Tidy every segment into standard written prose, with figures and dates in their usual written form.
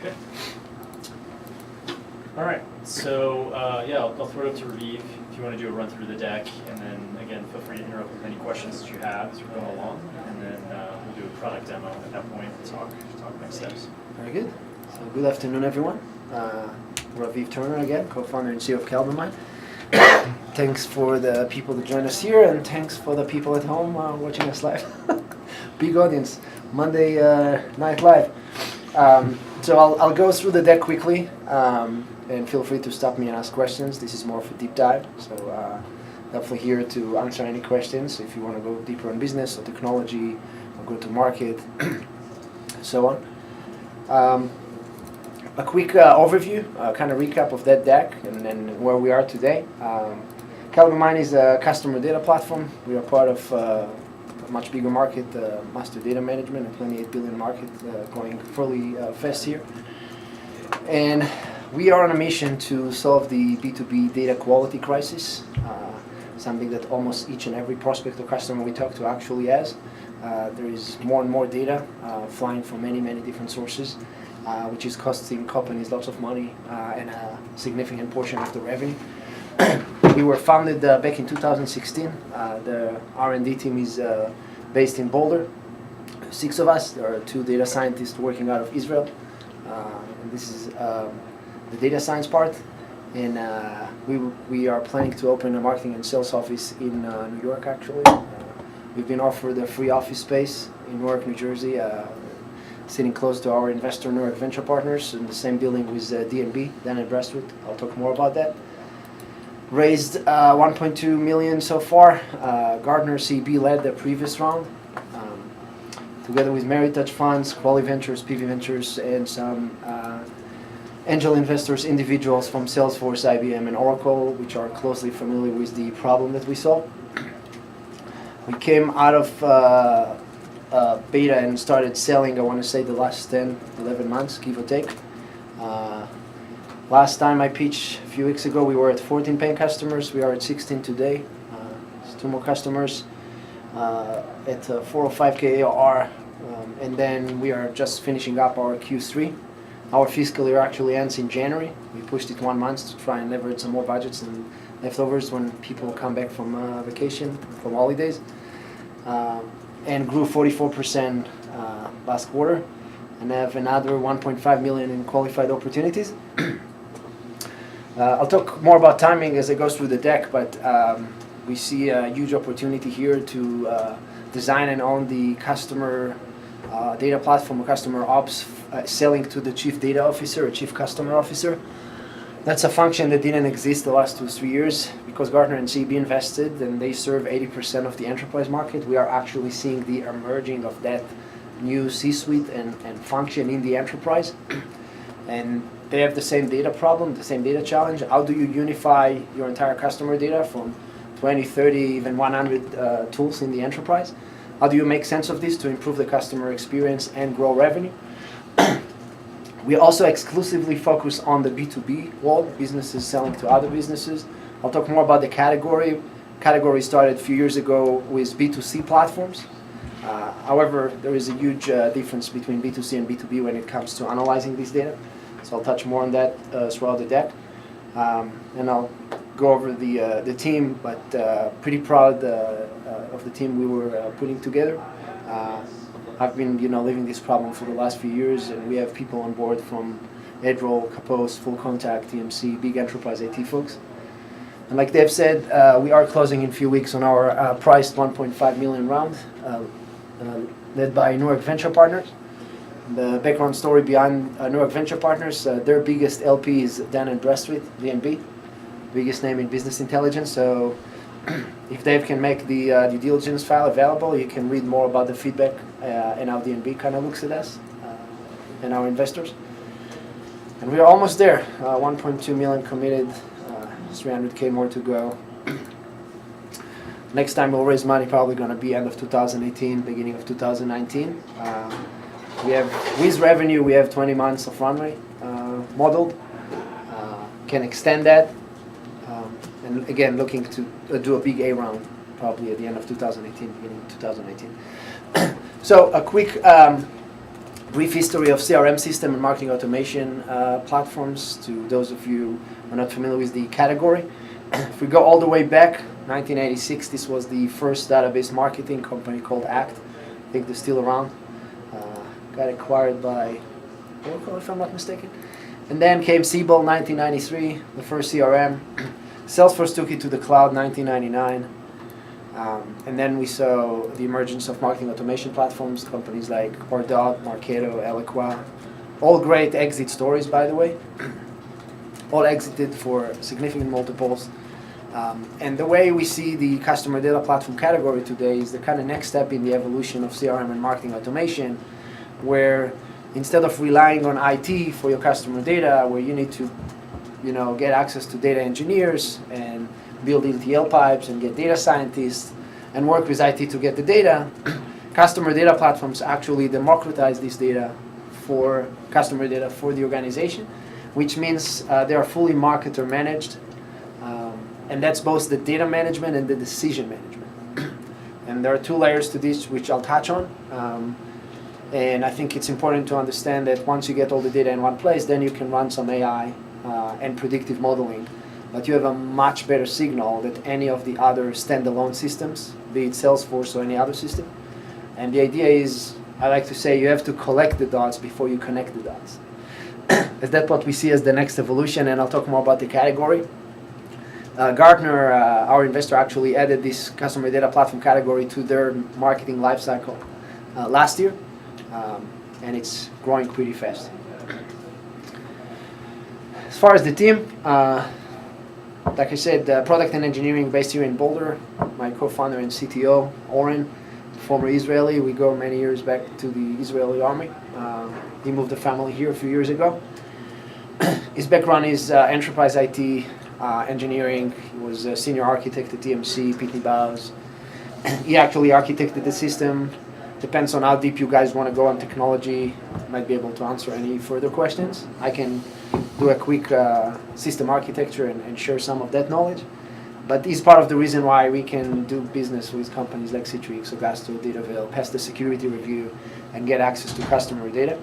Okay. All right. So I'll throw it up to Raviv if you want to do a run through the deck, and then again, feel free to interrupt with any questions that you have as we're going along, and then we'll do a product demo at that point and talk next steps. Very good. So good afternoon, everyone. Raviv Turner again, co-founder and CEO of CaliberMind. Thanks for the people that join us here, and thanks for the people at home watching us live. Big audience, Monday night live. So I'll go through the deck quickly, and feel free to stop me and ask questions. This is more of a deep dive, so definitely here to answer any questions if you want to go deeper on business or technology or go to market, so on. A quick overview, kind of recap of that deck, and then where we are today. CaliberMind is a customer data platform. We are part of a much bigger market, master data management, a $28 billion market, going fairly fast here. And we are on a mission to solve the B2B data quality crisis, something that almost each and every prospect or customer we talk to actually has. There is more and more data flying from many, many different sources, which is costing companies lots of money and a significant portion of the revenue. We were founded back in 2016. The R&D team is based in Boulder. 6 of us. There are 2 data scientists working out of Israel. And this is the data science part. And we are planning to open a marketing and sales office in New York, actually. We've been offered a free office space in Newark, New Jersey, sitting close to our investor, Newark Venture Partners, in the same building with DNB, Dun & Bradstreet. I'll talk more about that. Raised 1.2 million so far. Gartner CB led the previous round, together with Meritage Funds, Quali Ventures, PV Ventures, and some angel investors, individuals from Salesforce, IBM, and Oracle, which are closely familiar with the problem that we solve. We came out of beta and started selling, I want to say, the last 10, 11 months, give or take. Last time I pitched a few weeks ago, we were at 14 paying customers. We are at 16 today. There's 2 more customers at 4 or 5K ARR. And then we are just finishing up our Q3. Our fiscal year actually ends in January. We pushed it 1 month to try and leverage some more budgets and leftovers when people come back from vacation, from holidays. And grew 44% last quarter, and have another 1.5 million in qualified opportunities. I'll talk more about timing as I go through the deck, but we see a huge opportunity here to design and own the customer data platform, or customer ops, selling to the chief data officer or chief customer officer. That's a function that didn't exist the last 2-3 years because Gartner and CB invested, and they serve 80% of the enterprise market. We are actually seeing the emerging of that new C-suite and function in the enterprise. And they have the same data problem, the same data challenge. How do you unify your entire customer data from 20, 30, even 100 tools in the enterprise? How do you make sense of this to improve the customer experience and grow revenue? We also exclusively focus on the B2B world, businesses selling to other businesses. I'll talk more about the category. Category started a few years ago with B2C platforms. However, there is a huge difference between B2C and B2B when it comes to analyzing this data. So I'll touch more on that throughout the deck. And I'll go over the team, but pretty proud of the team we were putting together. I've been, living this problem for the last few years, and we have people on board from Edroll, Kapos, Full Contact, TMC, big enterprise IT folks. And like Dave said, we are closing in a few weeks on our priced 1.5 million round, led by Newark Venture Partners. The background story behind Newark Venture Partners, their biggest LP is Dun & Bradstreet, DNB, biggest name in business intelligence. So if Dave can make the due diligence file available, you can read more about the feedback and how DNB kind of looks at us and our investors. And we are almost there, 1.2 million committed, 300K more to go. Next time we'll raise money, probably going to be end of 2018, beginning of 2019. We have, with revenue, we have 20 months of runway modeled. Can extend that. And again, looking to do a big A round, probably at the end of 2018, beginning of 2019. So a quick brief history of CRM system and marketing automation platforms to those of you who are not familiar with the category. If we go all the way back, 1986, this was the first database marketing company called Act. I think they're still around. Got acquired by Oracle, if I'm not mistaken. And then came Siebel, 1993, the first CRM. Salesforce took it to the cloud, 1999. And then we saw the emergence of marketing automation platforms, companies like Pardot, Marketo, Eloqua. All great exit stories, by the way. All exited for significant multiples. And the way we see the customer data platform category today is the kind of next step in the evolution of CRM and marketing automation, where instead of relying on IT for your customer data, where you need to get access to data engineers and build ETL pipes and get data scientists and work with IT to get the data, customer data platforms actually democratize this data for customer data for the organization, which means they are fully marketer managed. And that's both the data management and the decision management. And there are two layers to this which I'll touch on. And I think it's important to understand that once you get all the data in one place, then you can run some AI and predictive modeling. But you have a much better signal than any of the other standalone systems, be it Salesforce or any other system. And the idea is, I like to say, you have to collect the dots before you connect the dots. That's what we see as the next evolution, and I'll talk more about the category. Gartner, our investor, actually added this customer data platform category to their marketing lifecycle last year, and it's growing pretty fast. As far as the team, like I said, product and engineering based here in Boulder. My co-founder and CTO, Oren, former Israeli. We go many years back to the Israeli army. He moved the family here a few years ago. His background is enterprise IT, engineering. He was a senior architect at TMC, Pitney Bowes. He actually architected the system. Depends on how deep you guys want to go on technology. Might be able to answer any further questions. I can do a quick system architecture and share some of that knowledge. But it's part of the reason why we can do business with companies like Citrix, Augusto, Dataville, pass the security review, and get access to customer data.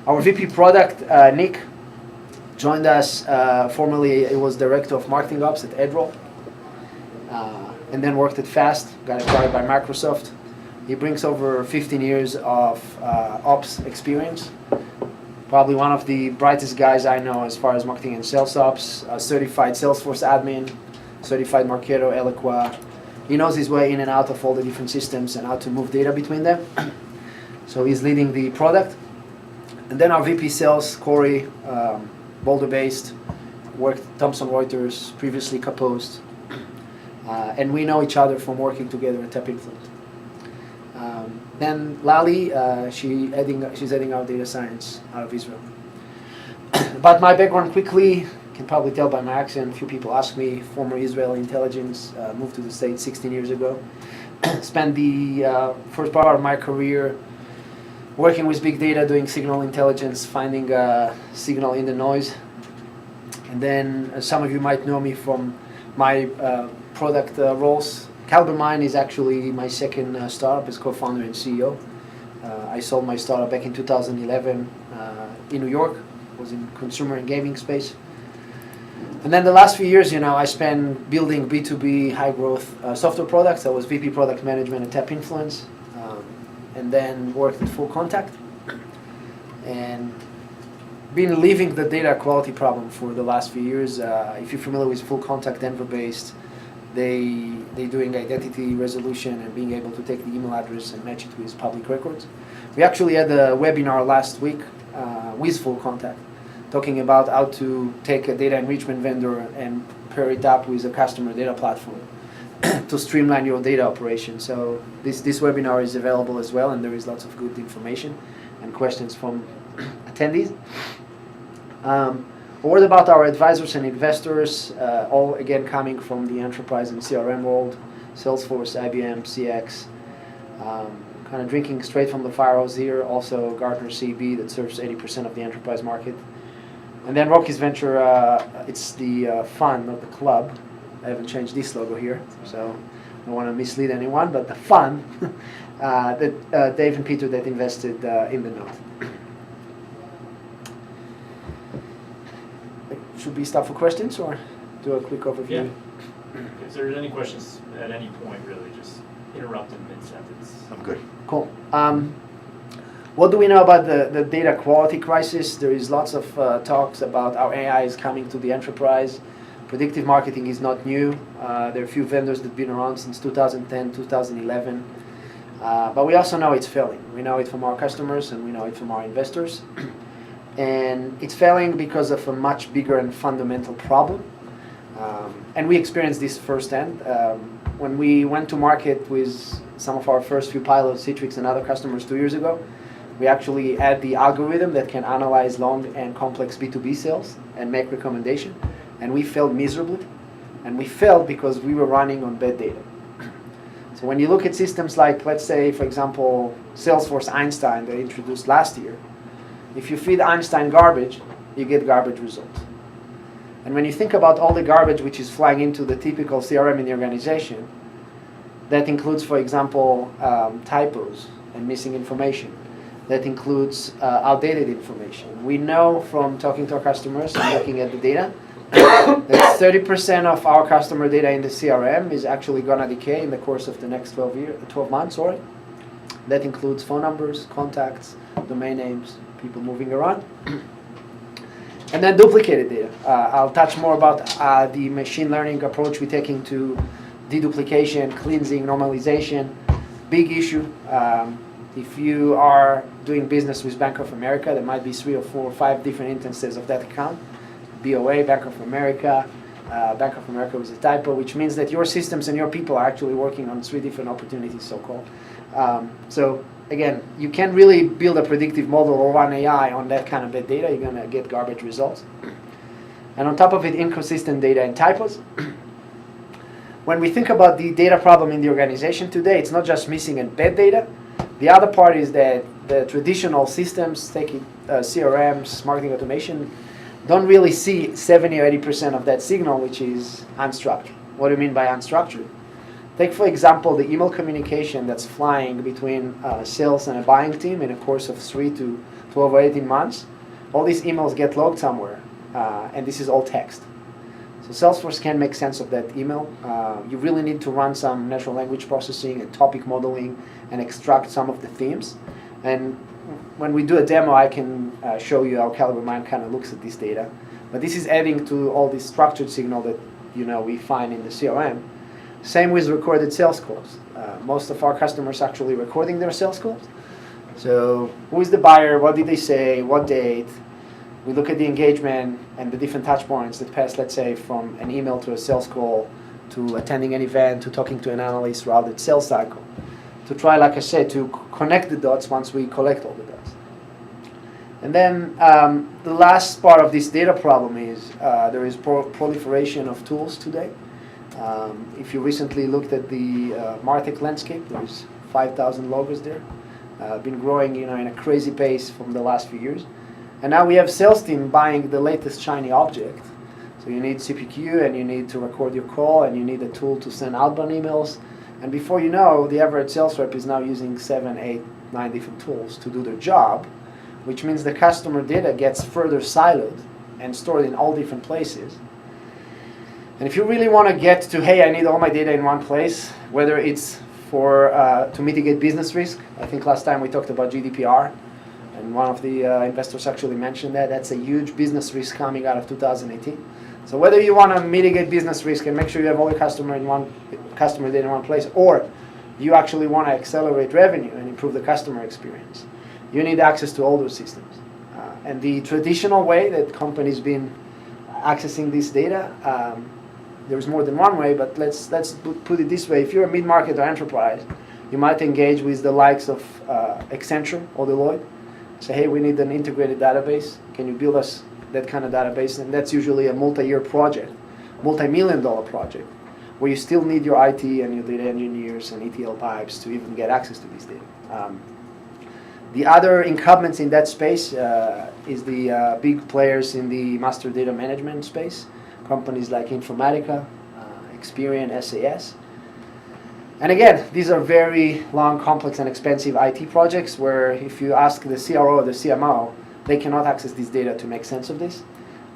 Our VP product, Nick, joined us. Formerly, he was director of marketing ops at Edroll, and then worked at Fast, got acquired by Microsoft. He brings over 15 years of ops experience. Probably one of the brightest guys I know as far as marketing and sales ops. Certified Salesforce admin, certified Marketo, Eloqua. He knows his way in and out of all the different systems and how to move data between them. So he's leading the product. And then our VP sales, Corey, Boulder-based, worked at Thomson Reuters, previously Kapost. And we know each other from working together at Tap Influence. Then Lali, she's heading our data science out of Israel. About my background quickly, you can probably tell by my accent, a few people ask me, former Israeli intelligence, moved to the States 16 years ago. Spent the first part of my career working with big data, doing signal intelligence, finding signal in the noise. And then some of you might know me from my product roles. CaliberMind is actually my second startup as co-founder and CEO. I sold my startup back in 2011 in New York. It was in consumer and gaming space. And then the last few years, I spent building B2B high-growth software products. I was VP Product Management at Tap Influence, and then worked at Full Contact. And been living the data quality problem for the last few years. If you're familiar with Full Contact, Denver-based, they're doing identity resolution and being able to take the email address and match it with public records. We actually had a webinar last week with Full Contact, talking about how to take a data enrichment vendor and pair it up with a customer data platform to streamline your data operation. So this webinar is available as well, and there is lots of good information and questions from attendees. A word about our advisors and investors, all again coming from the enterprise and CRM world, Salesforce, IBM, CX, kind of drinking straight from the fire hose here. Also Gartner CB that serves 80% of the enterprise market. And then Rockies Venture, it's the fund, not the club. I haven't changed this logo here. So don't want to mislead anyone, but the fund that Dave and Peter that invested in the note. Should we stop for questions or do a quick overview? Yeah. If there's any questions at any point, really, just interrupt in mid-sentence. I'm good. Cool. What do we know about the data quality crisis? There is lots of talks about how AI is coming to the enterprise. Predictive marketing is not new. There are a few vendors that have been around since 2010, 2011. But we also know it's failing. We know it from our customers and we know it from our investors. And it's failing because of a much bigger and fundamental problem. And we experienced this firsthand. When we went to market with some of our first few pilots, Citrix and other customers 2 years ago, we actually had the algorithm that can analyze long and complex B2B sales and make recommendation. And we failed miserably. And we failed because we were running on bad data. So when you look at systems like, let's say, for example, Salesforce Einstein they introduced last year, if you feed Einstein garbage, you get garbage results. And when you think about all the garbage which is flying into the typical CRM in the organization, that includes, for example, typos and missing information. That includes outdated information. We know from talking to our customers and looking at the data that 30% of our customer data in the CRM is actually going to decay in the course of the next 12 months. Sorry. That includes phone numbers, contacts, domain names, people moving around. And then duplicated data. I'll touch more about the machine learning approach we're taking to deduplication, cleansing, normalization. Big issue. If you are doing business with Bank of America, there might be 3 or 4 or 5 different instances of that account. BOA, Bank of America was a typo, which means that your systems and your people are actually working on 3 different opportunities, so-called. So again, you can't really build a predictive model or run AI on that kind of bad data. You're going to get garbage results. And on top of it, inconsistent data and typos. When we think about the data problem in the organization today, it's not just missing and bad data. The other part is that the traditional systems, take it, CRMs, marketing automation, don't really see 70 or 80% of that signal, which is unstructured. What do you mean by unstructured? Take, for example, the email communication that's flying between sales and a buying team in a course of 3 to 12 or 18 months. All these emails get logged somewhere, and this is all text. So Salesforce can make sense of that email. You really need to run some natural language processing and topic modeling and extract some of the themes. And when we do a demo, I can show you how CaliberMind kind of looks at this data. But this is adding to all this structured signal that we find in the CRM. Same with recorded sales calls. Most of our customers actually recording their sales calls. So who is the buyer? What did they say? What date? We look at the engagement and the different touch points that pass, let's say, from an email to a sales call, to attending an event, to talking to an analyst throughout the sales cycle. To try, like I said, to connect the dots once we collect all the dots. And then the last part of this data problem is there is proliferation of tools today. If you recently looked at the MarTech landscape, there's 5,000 logos there. Been growing in a crazy pace from the last few years. And now we have sales team buying the latest shiny object. So you need CPQ and you need to record your call and you need a tool to send outbound emails. And before you know, the average sales rep is now using 7, 8, 9 different tools to do their job, which means the customer data gets further siloed and stored in all different places. And if you really want to get to, hey, I need all my data in one place, whether it's for to mitigate business risk. I think last time we talked about GDPR, and one of the investors actually mentioned that. That's a huge business risk coming out of 2018. So whether you want to mitigate business risk and make sure you have all your customer data in one place, or you actually want to accelerate revenue and improve the customer experience, you need access to all those systems. And the traditional way that companies been accessing this data, there's more than one way, but let's put it this way. If you're a mid-market or enterprise, you might engage with the likes of Accenture or Deloitte. Say, hey, we need an integrated database. Can you build us that kind of database? And that's usually a multi-year project, multi-million-dollar project, where you still need your IT and your data engineers and ETL pipes to even get access to this data. The other incumbents in that space is the big players in the master data management space, companies like Informatica, Experian, SAS. And again, these are very long, complex, and expensive IT projects where if you ask the CRO or the CMO, they cannot access this data to make sense of this.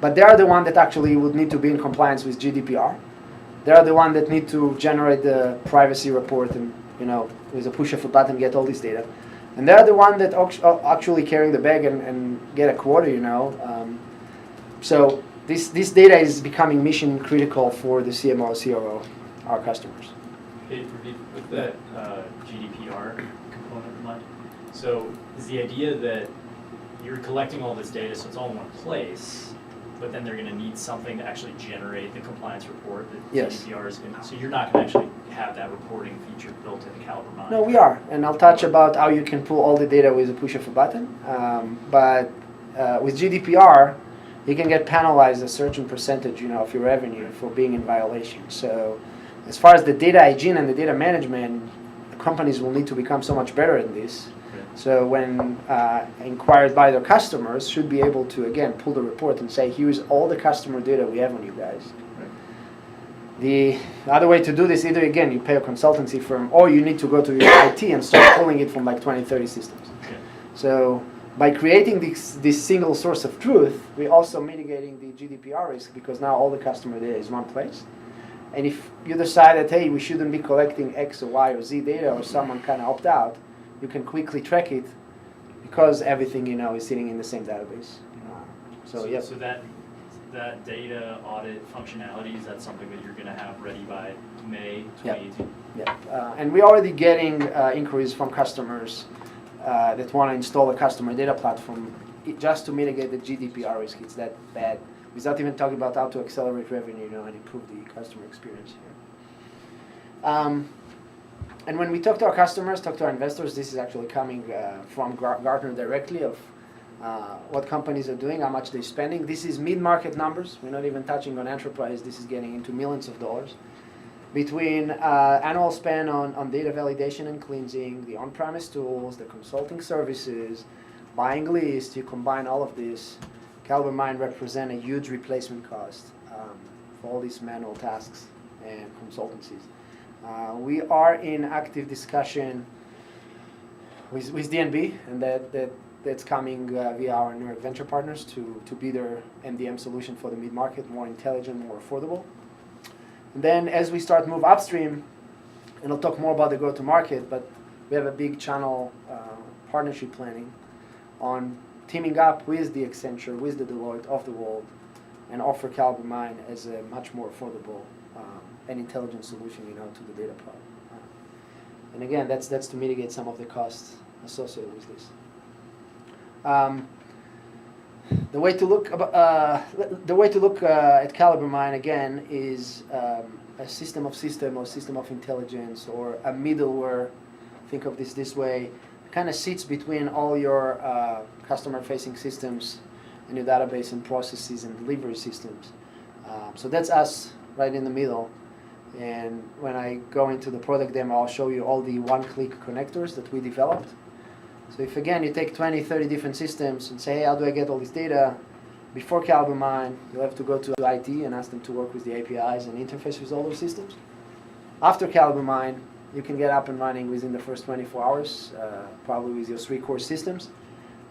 But they are the one that actually would need to be in compliance with GDPR. They are the one that need to generate the privacy report and, with a push of a button, get all this data. And they are the one that actually carrying the bag and get a quota, So this data is becoming mission critical for the CMO, CRO, our customers. Hey, Raviv, with that GDPR component in mind, so is the idea that you're collecting all this data so it's all in one place, but then they're going to need something to actually generate the compliance report that Yes. GDPR is going to, so you're not going to actually have that reporting feature built into CaliberMind? No, we are, and I'll touch about how you can pull all the data with a push of a button. But with GDPR, you can get penalized a certain percentage, of your revenue for being in violation. So, as far as the data hygiene and the data management, companies will need to become so much better at this. So when inquired by their customers, should be able to, again, pull the report and say, here's all the customer data we have on you guys. The other way to do this, either, again, you pay a consultancy firm, or you need to go to your IT and start pulling it from like 20, 30 systems. Okay. So by creating this single source of truth, we're also mitigating the GDPR risk because now all the customer data is one place. And if you decide that, hey, we shouldn't be collecting X or Y or Z data, or someone kind of opt out, you can quickly track it because everything is sitting in the same database. So that data audit functionality, is that something that you're going to have ready by May 2018? Yeah, and we're already getting inquiries from customers that want to install a customer data platform just to mitigate the GDPR risk. It's that bad. Without even talking about how to accelerate revenue, and improve the customer experience here. And when we talk to our customers, talk to our investors, this is actually coming from Gartner directly of what companies are doing, how much they're spending. This is mid-market numbers. We're not even touching on enterprise. This is getting into millions of dollars. Between annual spend on data validation and cleansing, the on-premise tools, the consulting services, buying lists, you combine all of this, CaliberMind represent a huge replacement cost for all these manual tasks and consultancies. We are in active discussion with DNB, and that's coming via our New York venture partners to be their MDM solution for the mid-market, more intelligent, more affordable. And then as we start move upstream, and I'll talk more about the go-to-market, but we have a big channel partnership planning on teaming up with the Accenture, with the Deloitte of the world, and offer CaliberMind as a much more affordable and intelligent solution, to the data problem. And again, that's to mitigate some of the costs associated with this. The way to look at CaliberMind again is a system of system or system of intelligence or a middleware. Think of this way. Kind of sits between all your customer-facing systems and your database and processes and delivery systems. So that's us right in the middle. And when I go into the product demo, I'll show you all the one-click connectors that we developed. So if, again, you take 20, 30 different systems and say, hey, how do I get all this data? Before CaliberMind, you'll have to go to IT and ask them to work with the APIs and interface with all those systems. After CaliberMind, you can get up and running within the first 24 hours, probably with your 3 core systems.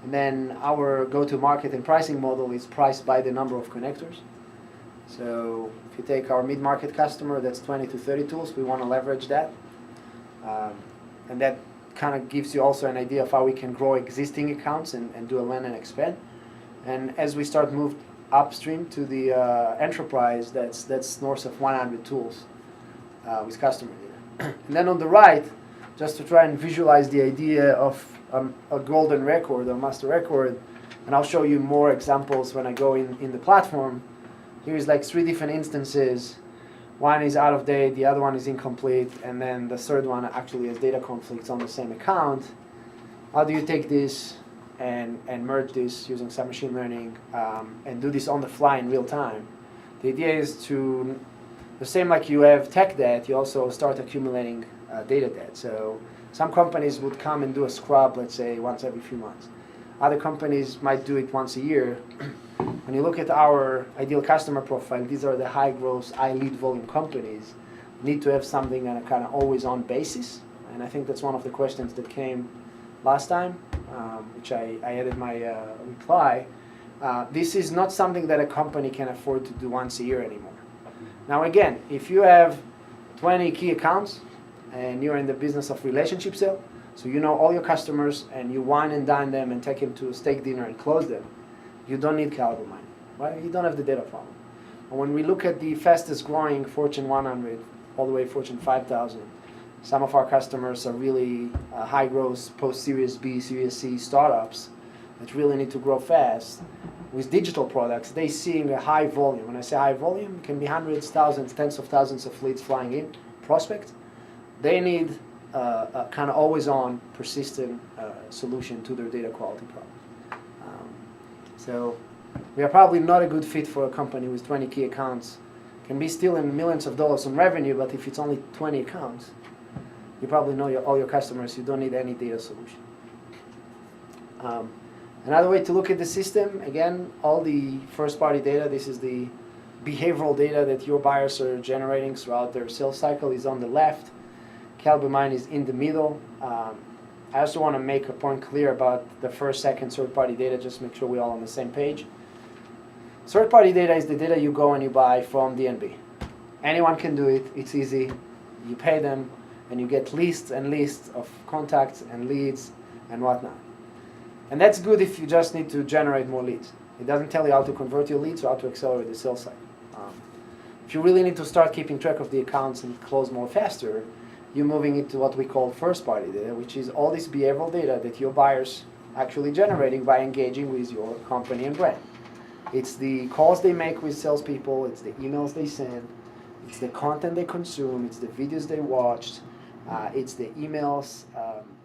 And then our go-to-market and pricing model is priced by the number of connectors. So if you take our mid-market customer, that's 20 to 30 tools. We want to leverage that. And that kind of gives you also an idea of how we can grow existing accounts and do a land and expand. And as we start move upstream to the enterprise, that's north of 100 tools with customer data. And then on the right, just to try and visualize the idea of a golden record or master record, and I'll show you more examples when I go in the platform. Here's like 3 different instances. One is out of date, the other one is incomplete, and then the third one actually has data conflicts on the same account. How do you take this and merge this using some machine learning and do this on the fly in real time? The idea is to, the same like you have tech debt, you also start accumulating data debt. So some companies would come and do a scrub, let's say, once every few months. Other companies might do it once a year. When you look at our ideal customer profile, these are the high growth, high lead volume companies need to have something on a kind of always-on basis. And I think that's one of the questions that came last time, which I added my reply. This is not something that a company can afford to do once a year anymore. Now again, if you have 20 key accounts and you're in the business of relationship sale, so you know all your customers and you wine and dine them and take them to a steak dinner and close them, you don't need CaliberMind, right? You don't have the data problem. And when we look at the fastest growing Fortune 100 all the way Fortune 5,000, some of our customers are really high growth post-Series B, Series C startups that really need to grow fast. With digital products, they're seeing a high volume. When I say high volume, it can be hundreds, thousands, tens of thousands of leads flying in, prospects. They need a kind of always-on, persistent solution to their data quality problem. So we are probably not a good fit for a company with 20 key accounts. Can be still in millions of dollars in revenue, but if it's only 20 accounts, you probably know all your customers. You don't need any data solution. Another way to look at the system, again, all the first-party data, this is the behavioral data that your buyers are generating throughout their sales cycle, is on the left. CaliberMind is in the middle. I also want to make a point clear about the first, second, third-party data, just make sure we're all on the same page. Third-party data is the data you go and you buy from DNB. Anyone can do it. It's easy. You pay them, and you get lists and lists of contacts and leads and whatnot. And that's good if you just need to generate more leads. It doesn't tell you how to convert your leads or how to accelerate the sales cycle. If you really need to start keeping track of the accounts and close more faster, you're moving into what we call first-party data, which is all this behavioral data that your buyers actually generating by engaging with your company and brand. It's the calls they make with salespeople, it's the emails they send, it's the content they consume, it's the videos they watched, it's the emails,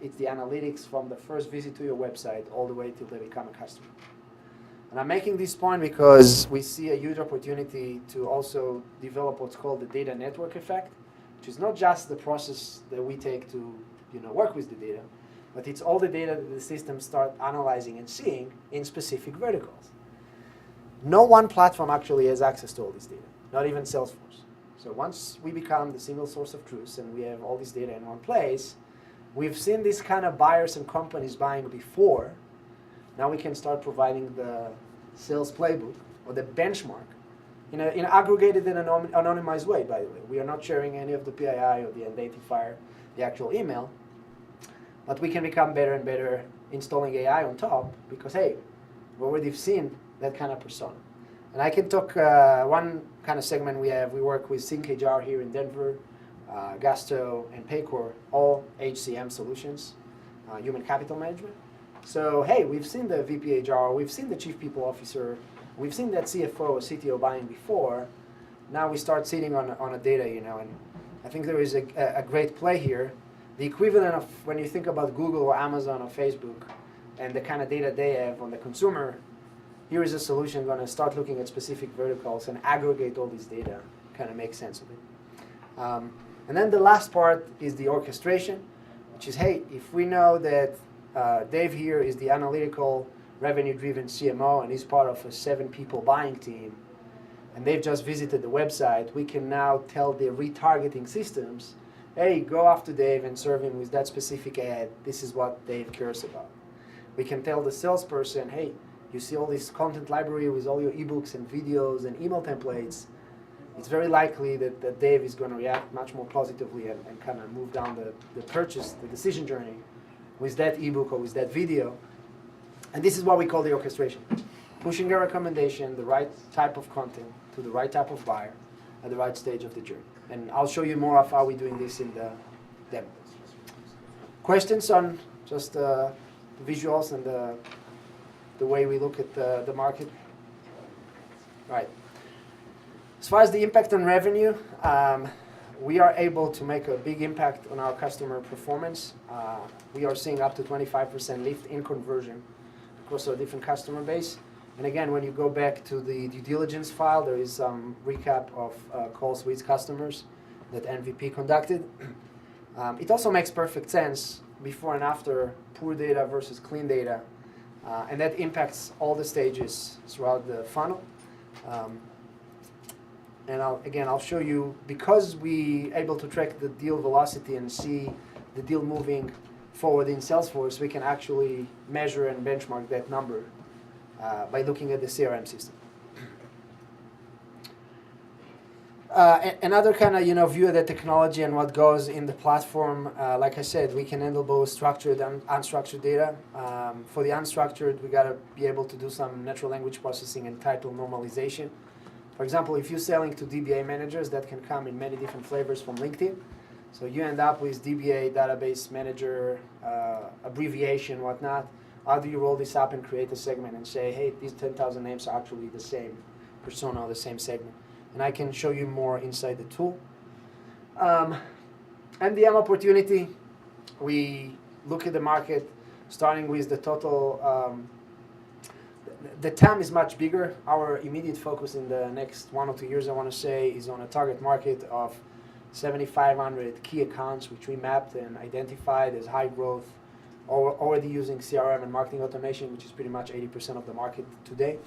it's the analytics from the first visit to your website all the way till they become a customer. And I'm making this point because we see a huge opportunity to also develop what's called the data network effect, which is not just the process that we take to work with the data, but it's all the data that the systems start analyzing and seeing in specific verticals. No one platform actually has access to all this data, not even Salesforce. So once we become the single source of truth and we have all this data in one place, we've seen these kind of buyers and companies buying before. Now we can start providing the sales playbook or the benchmark in an aggregated and anonymized way, by the way. We are not sharing any of the PII or the identifier, the actual email, but we can become better and better installing AI on top because, hey, we already seen that kind of persona. And I can talk one kind of segment we work with SyncHR here in Denver, Gusto, and Paycor, all HCM solutions, human capital management. So, hey, we've seen the VP HR, we've seen the Chief People Officer, we've seen that CFO or CTO buying before. Now we start sitting on a data, and I think there is a great play here. The equivalent of when you think about Google or Amazon or Facebook and the kind of data they have on the consumer, here is a solution going to start looking at specific verticals and aggregate all this data, kind of make sense of it. And then the last part is the orchestration, which is, hey, if we know that Dave here is the analytical, revenue-driven CMO, and he's part of a 7-people buying team, and they've just visited the website, we can now tell the retargeting systems, hey, go after Dave and serve him with that specific ad. This is what Dave cares about. We can tell the salesperson, hey, you see all this content library with all your ebooks and videos and email templates. It's very likely that Dave is going to react much more positively and kind of move down the purchase, the decision journey with that ebook or with that video. And this is what we call the orchestration. Pushing a recommendation, the right type of content to the right type of buyer at the right stage of the journey. And I'll show you more of how we're doing this in the demo. Questions on just the visuals and the way we look at the market? Right. As far as the impact on revenue, we are able to make a big impact on our customer performance. We are seeing up to 25% lift in conversion across our different customer base. And again, when you go back to the due diligence file, there is some recap of calls with customers that MVP conducted. It also makes perfect sense before and after poor data versus clean data. And that impacts all the stages throughout the funnel. and I'll show you, because we able to track the deal velocity and see the deal moving forward in Salesforce, we can actually measure and benchmark that number by looking at the CRM system. Another kind of view of the technology and what goes in the platform. Like I said, we can handle both structured and unstructured data. For the unstructured, we got to be able to do some natural language processing and title normalization. For example, if you're selling to DBA managers, that can come in many different flavors from LinkedIn. So you end up with DBA, database manager, abbreviation, whatnot. How do you roll this up and create a segment and say, hey, these 10,000 names are actually the same persona or the same segment? And I can show you more inside the tool. MDM opportunity, we look at the market starting with the total. The TAM is much bigger. Our immediate focus in the next 1 or 2 years, I want to say, is on a target market of 7,500 key accounts, which we mapped and identified as high growth, already using CRM and marketing automation, which is pretty much 80% of the market today.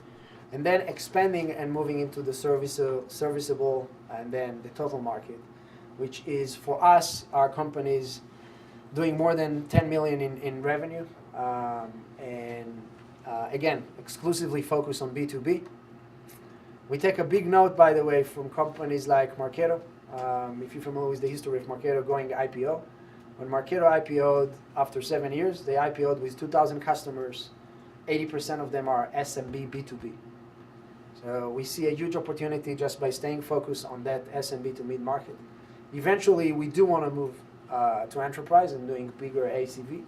And then expanding and moving into the serviceable and then the total market, which is, for us, our companies doing more than 10 million in revenue, and again, exclusively focused on B2B. We take a big note, by the way, from companies like Marketo. If you're familiar with the history of Marketo going IPO, when Marketo IPO'd after 7 years, they IPO'd with 2,000 customers. 80% of them are SMB B2B. So we see a huge opportunity just by staying focused on that SMB to mid-market. Eventually, we do want to move to enterprise and doing bigger ACV.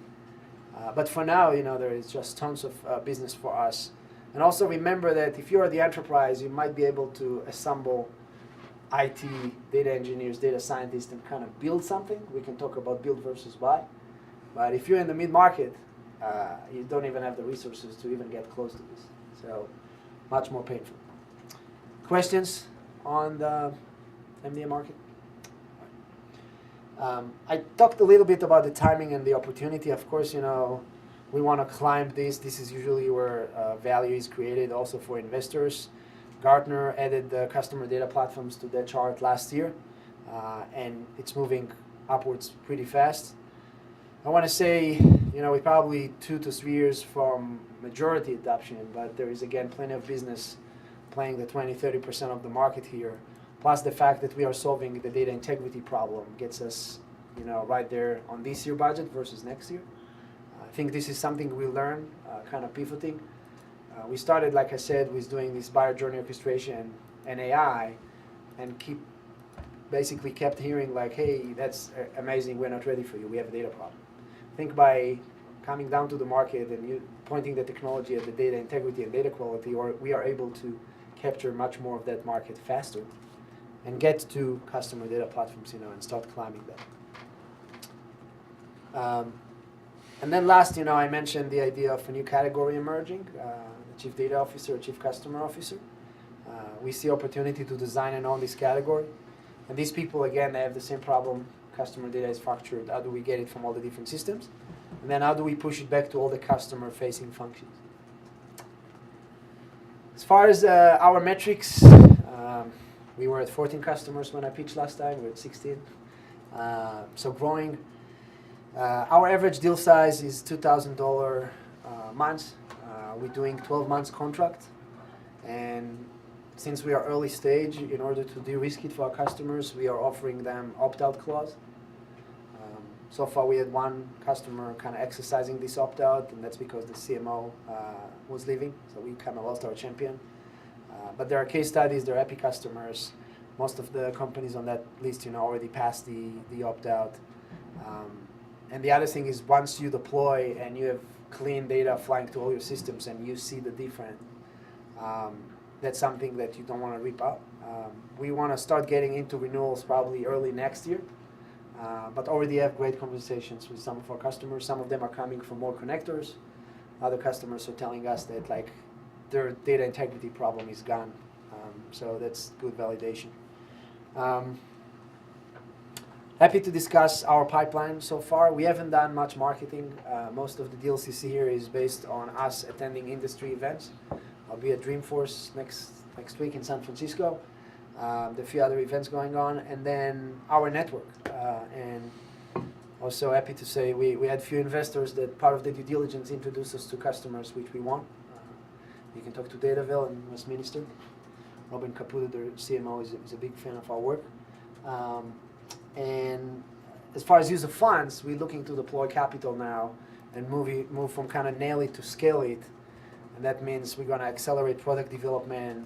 But for now, there is just tons of business for us. And also remember that if you're the enterprise, you might be able to assemble IT, data engineers, data scientists, and kind of build something. We can talk about build versus buy. But if you're in the mid-market, you don't even have the resources to even get close to this. So much more painful. Questions on the MDM market? I talked a little bit about the timing and the opportunity. Of course, we want to climb this. This is usually where value is created also for investors. Gartner added the customer data platforms to that chart last year, and it's moving upwards pretty fast. I want to say, we're probably 2 to 3 years from majority adoption, but there is, again, plenty of business playing the 20-30% of the market here. Plus the fact that we are solving the data integrity problem gets us, right there on this year budget versus next year. I think this is something we learn, kind of pivoting. We started, like I said, with doing this buyer journey orchestration and AI, and basically kept hearing like, hey, that's amazing, we're not ready for you, we have a data problem. I think by coming down to the market and you pointing the technology at the data integrity and data quality, we are able to capture much more of that market faster and get to customer data platforms, and start climbing that. And then last, I mentioned the idea of a new category emerging, the Chief Data Officer, Chief Customer Officer. We see opportunity to design and own this category. And these people, again, they have the same problem. Customer data is fractured. How do we get it from all the different systems? And then how do we push it back to all the customer-facing functions? As far as our metrics, we were at 14 customers when I pitched last time. We're at 16. So growing. Our average deal size is $2,000 months. We're doing 12 months contract. And since we are early stage, in order to de-risk it for our customers, we are offering them opt-out clause. So far, we had one customer kind of exercising this opt-out, and that's because the CMO was leaving, so we kind of lost our champion. But there are case studies, they're happy customers. Most of the companies on that list, already passed the opt-out. And the other thing is, once you deploy and you have clean data flying to all your systems and you see the difference, that's something that you don't want to rip out. We want to start getting into renewals probably early next year, but already have great conversations with some of our customers. Some of them are coming from more connectors. Other customers are telling us that their data integrity problem is gone. So that's good validation. Happy to discuss our pipeline so far. We haven't done much marketing. Most of the deals you see here is based on us attending industry events. I'll be at Dreamforce next week in San Francisco. The few other events going on, and then our network. And also happy to say we had few investors that part of the due diligence introduced us to customers which we want. You can talk to Dataville and Westminster. Robin Caputo, their CMO, is a big fan of our work. And as far as use of funds, we're looking to deploy capital now and move from kind of nail it to scale it. And that means we're going to accelerate product development,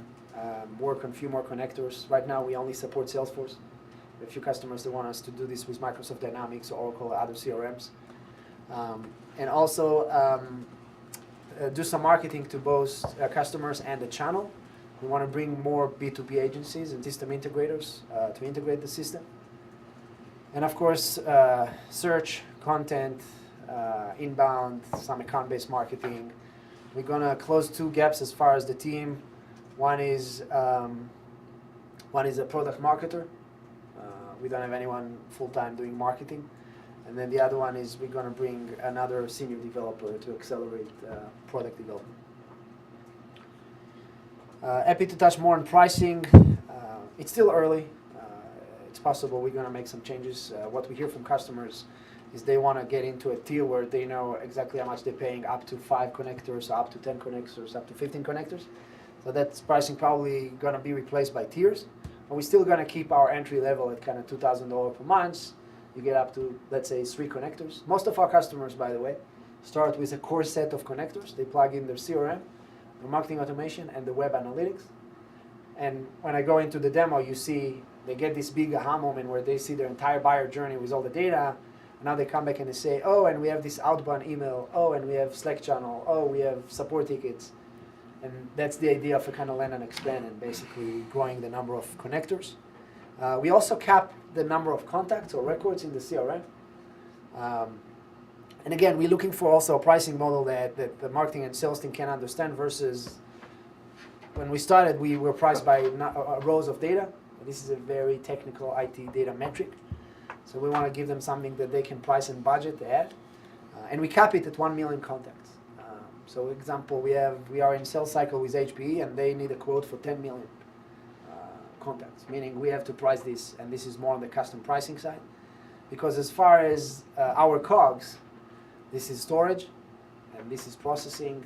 work on a few more connectors. Right now, we only support Salesforce. We have a few customers that want us to do this with Microsoft Dynamics or Oracle or other CRMs. And also do some marketing to both customers and the channel. We want to bring more B2B agencies and system integrators to integrate the system. And of course, search, content, inbound, some account-based marketing. We're going to close 2 gaps as far as the team. One is a product marketer. We don't have anyone full-time doing marketing. And then the other one is we're going to bring another senior developer to accelerate product development. Happy to touch more on pricing. It's still early. It's possible we're going to make some changes. What we hear from customers is they want to get into a tier where they know exactly how much they're paying, up to 5 connectors, up to 10 connectors, up to 15 connectors. So that's pricing probably going to be replaced by tiers. But we're still going to keep our entry level at kind of $2,000 per month. You get up to, let's say, 3 connectors. Most of our customers, by the way, start with a core set of connectors. They plug in their CRM, their marketing automation, and the web analytics. And when I go into the demo, you see they get this big aha moment where they see their entire buyer journey with all the data. And now they come back and they say, oh, and we have this outbound email. Oh, and we have Slack channel. Oh, we have support tickets. And that's the idea of a kind of land and expand and basically growing the number of connectors. We also cap the number of contacts or records in the CRM. And again, we're looking for also a pricing model that the marketing and sales team can understand versus when we started, we were priced by rows of data. This is a very technical IT data metric. So we want to give them something that they can price and budget to add. And we cap it at 1 million contacts. So example, we are in sales cycle with HPE and they need a quote for 10 million contacts, meaning we have to price this, and this is more on the custom pricing side. Because as far as our COGS, this is storage, and this is processing,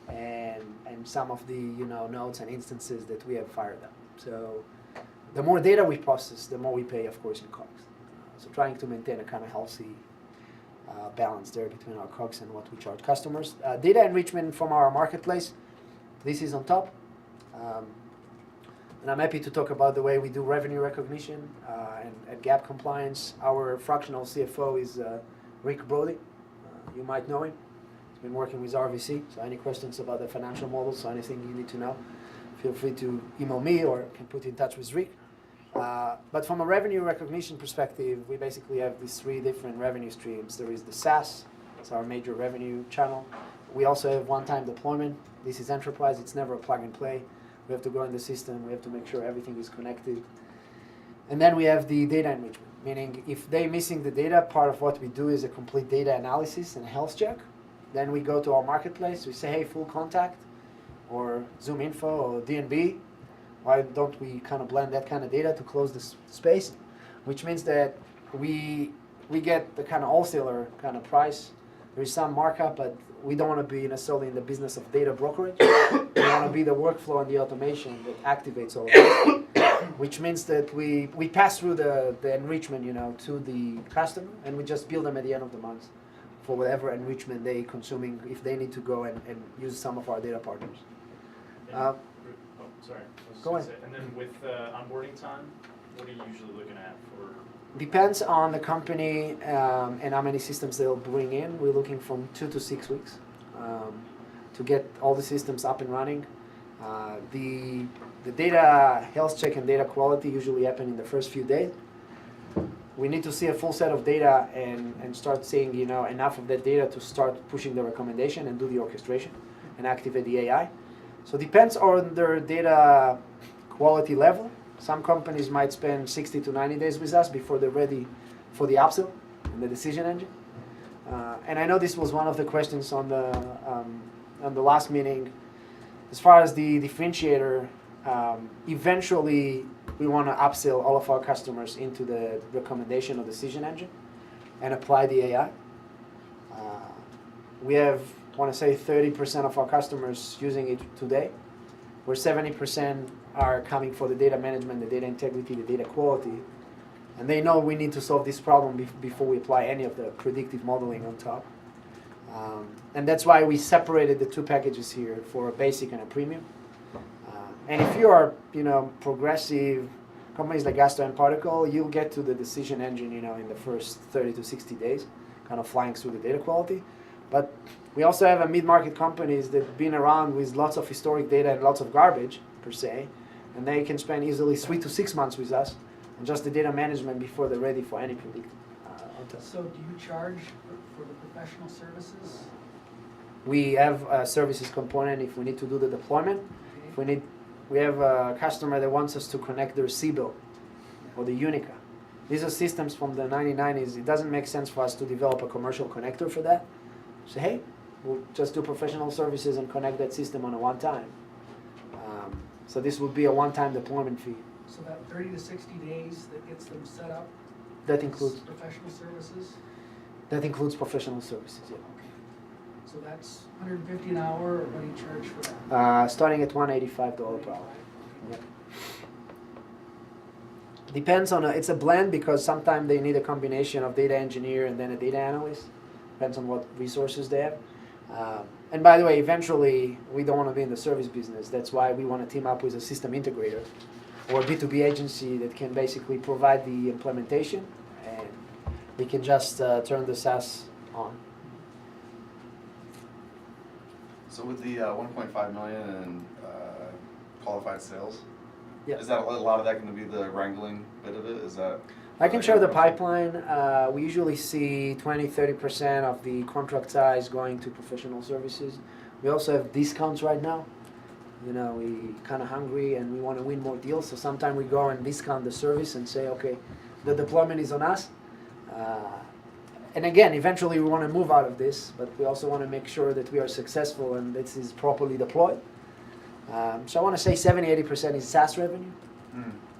and some of the nodes and instances that we have fired up. So the more data we process, the more we pay, of course, in COGS. So trying to maintain a kind of healthy balance there between our COGS and what we charge customers. Data enrichment from our marketplace, this is on top. And I'm happy to talk about the way we do revenue recognition and gap compliance. Our fractional CFO is Rick Brody. You might know him. He's been working with RVC. So any questions about the financial models or anything you need to know, feel free to email me or can put you in touch with Rick. But from a revenue recognition perspective, we basically have these 3 different revenue streams. There is the SaaS, it's our major revenue channel. We also have one-time deployment. This is enterprise, it's never a plug and play. We have to go in the system, we have to make sure everything is connected. And then we have the data enrichment, meaning if they're missing the data, part of what we do is a complete data analysis and a health check. Then we go to our marketplace, we say, hey, full contact, or Zoom info, or DNB. Why don't we kind of blend that kind of data to close this space? Which means that we get the kind of wholesaler kind of price. There is some markup, but we don't want to be necessarily in the business of data brokerage. We want to be the workflow and the automation that activates all of this. Which means that we pass through the enrichment, to the customer, and we just bill them at the end of the month for whatever enrichment they consuming if they need to go and use some of our data partners. Sorry. Go ahead. And then with onboarding time, what are you usually looking at for? Depends on the company and how many systems they'll bring in. We're looking from 2 to 6 weeks to get all the systems up and running. The data health check and data quality usually happen in the first few days. We need to see a full set of data and start seeing enough of that data to start pushing the recommendation and do the orchestration and activate the AI. So it depends on their data quality level. Some companies might spend 60 to 90 days with us before they're ready for the upsell and the decision engine. And I know this was one of the questions on the last meeting. As far as the differentiator, eventually we want to upsell all of our customers into the recommendation or decision engine and apply the AI. We have, I want to say, 30% of our customers using it today, where 70% are coming for the data management, the data integrity, the data quality. And they know we need to solve this problem before we apply any of the predictive modeling on top. And that's why we separated the two packages here for a basic and a premium. And if you are, progressive companies like Gastro and Particle, you'll get to the decision engine, in the first 30 to 60 days, kind of flying through the data quality. But we also have a mid-market companies that have been around with lots of historic data and lots of garbage, per se, and they can spend easily 3 to 6 months with us on just the data management before they're ready for any predict. So do you charge for the professional services? We have a services component if we need to do the deployment. Okay. We have a customer that wants us to connect their CBIL or the Unica. These are systems from the 1990s. It doesn't make sense for us to develop a commercial connector for that. So hey, we'll just do professional services and connect that system on a one time. So this would be a one-time deployment fee. So that 30 to 60 days that gets them set up? That includes professional services? That includes professional services, yeah. Okay. So that's $150 an hour, or what do you charge for that? Starting at $185 per hour. Yeah. Depends on, it's a blend because sometimes they need a combination of data engineer and then a data analyst. Depends on what resources they have. And by the way, eventually, we don't want to be in the service business. That's why we want to team up with a system integrator or a B2B agency that can basically provide the implementation, and we can just turn the SaaS on. So with the 1.5 million in qualified sales, Yeah. is that a lot of that going to be the wrangling bit of it? Is that? I can share the pipeline. We usually see 20-30% of the contract size going to professional services. We also have discounts right now. We kind of hungry and we want to win more deals. So sometimes we go and discount the service and say, okay, the deployment is on us. And again, eventually we want to move out of this, but we also want to make sure that we are successful and this is properly deployed. So I want to say 70-80% is SaaS revenue.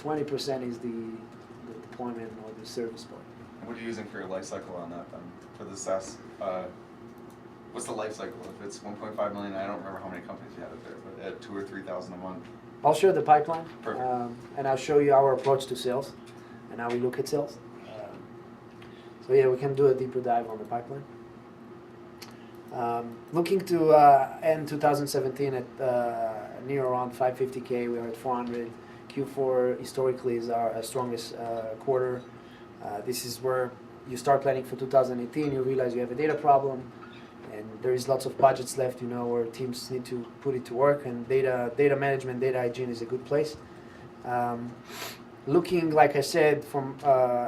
20% is the deployment or the service part. And what are you using for your life cycle on that then? For the SaaS, what's the life cycle? If it's 1.5 million, I don't remember how many companies you had it there, but at 2,000 or 3,000 a month. I'll share the pipeline, Perfect. and I'll show you our approach to sales and how we look at sales. So yeah, we can do a deeper dive on the pipeline. Looking to end 2017 at near around 550K. We are at 400. Q4 historically is our strongest quarter. This is where you start planning for 2018. You realize you have a data problem, and there is lots of budgets left. Where teams need to put it to work, and data management, data hygiene is a good place. Looking, like I said, from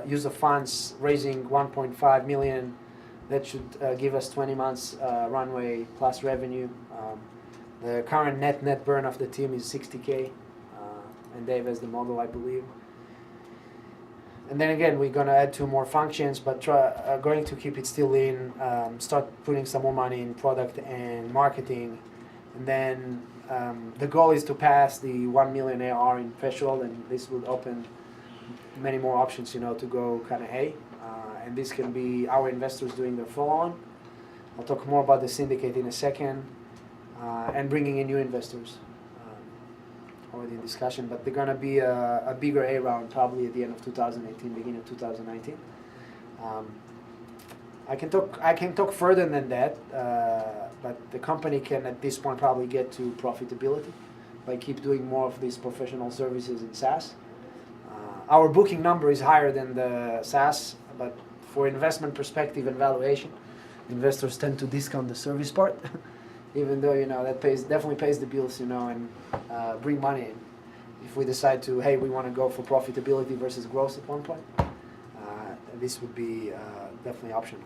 use of funds, raising 1.5 million. That should give us 20 months runway plus revenue. The current net burn of the team is 60K, and Dave has the model, I believe. And then again, we're going to add 2 more functions, but going to keep it still lean, start putting some more money in product and marketing. And then the goal is to pass the 1 million ARR in threshold, and this will open many more options, to go kind of A. And this can be our investors doing their follow-on. I'll talk more about the syndicate in a second, and bringing in new investors. Already in discussion, but they're going to be a bigger A round probably at the end of 2018, beginning of 2019. I can talk further than that, but the company can at this point probably get to profitability by keep doing more of these professional services in SaaS. Our booking number is higher than the SaaS, but for investment perspective and valuation, investors tend to discount the service part, even though that definitely pays the bills, and bring money in. If we decide to, hey, we want to go for profitability versus growth at one point, this would be definitely optional.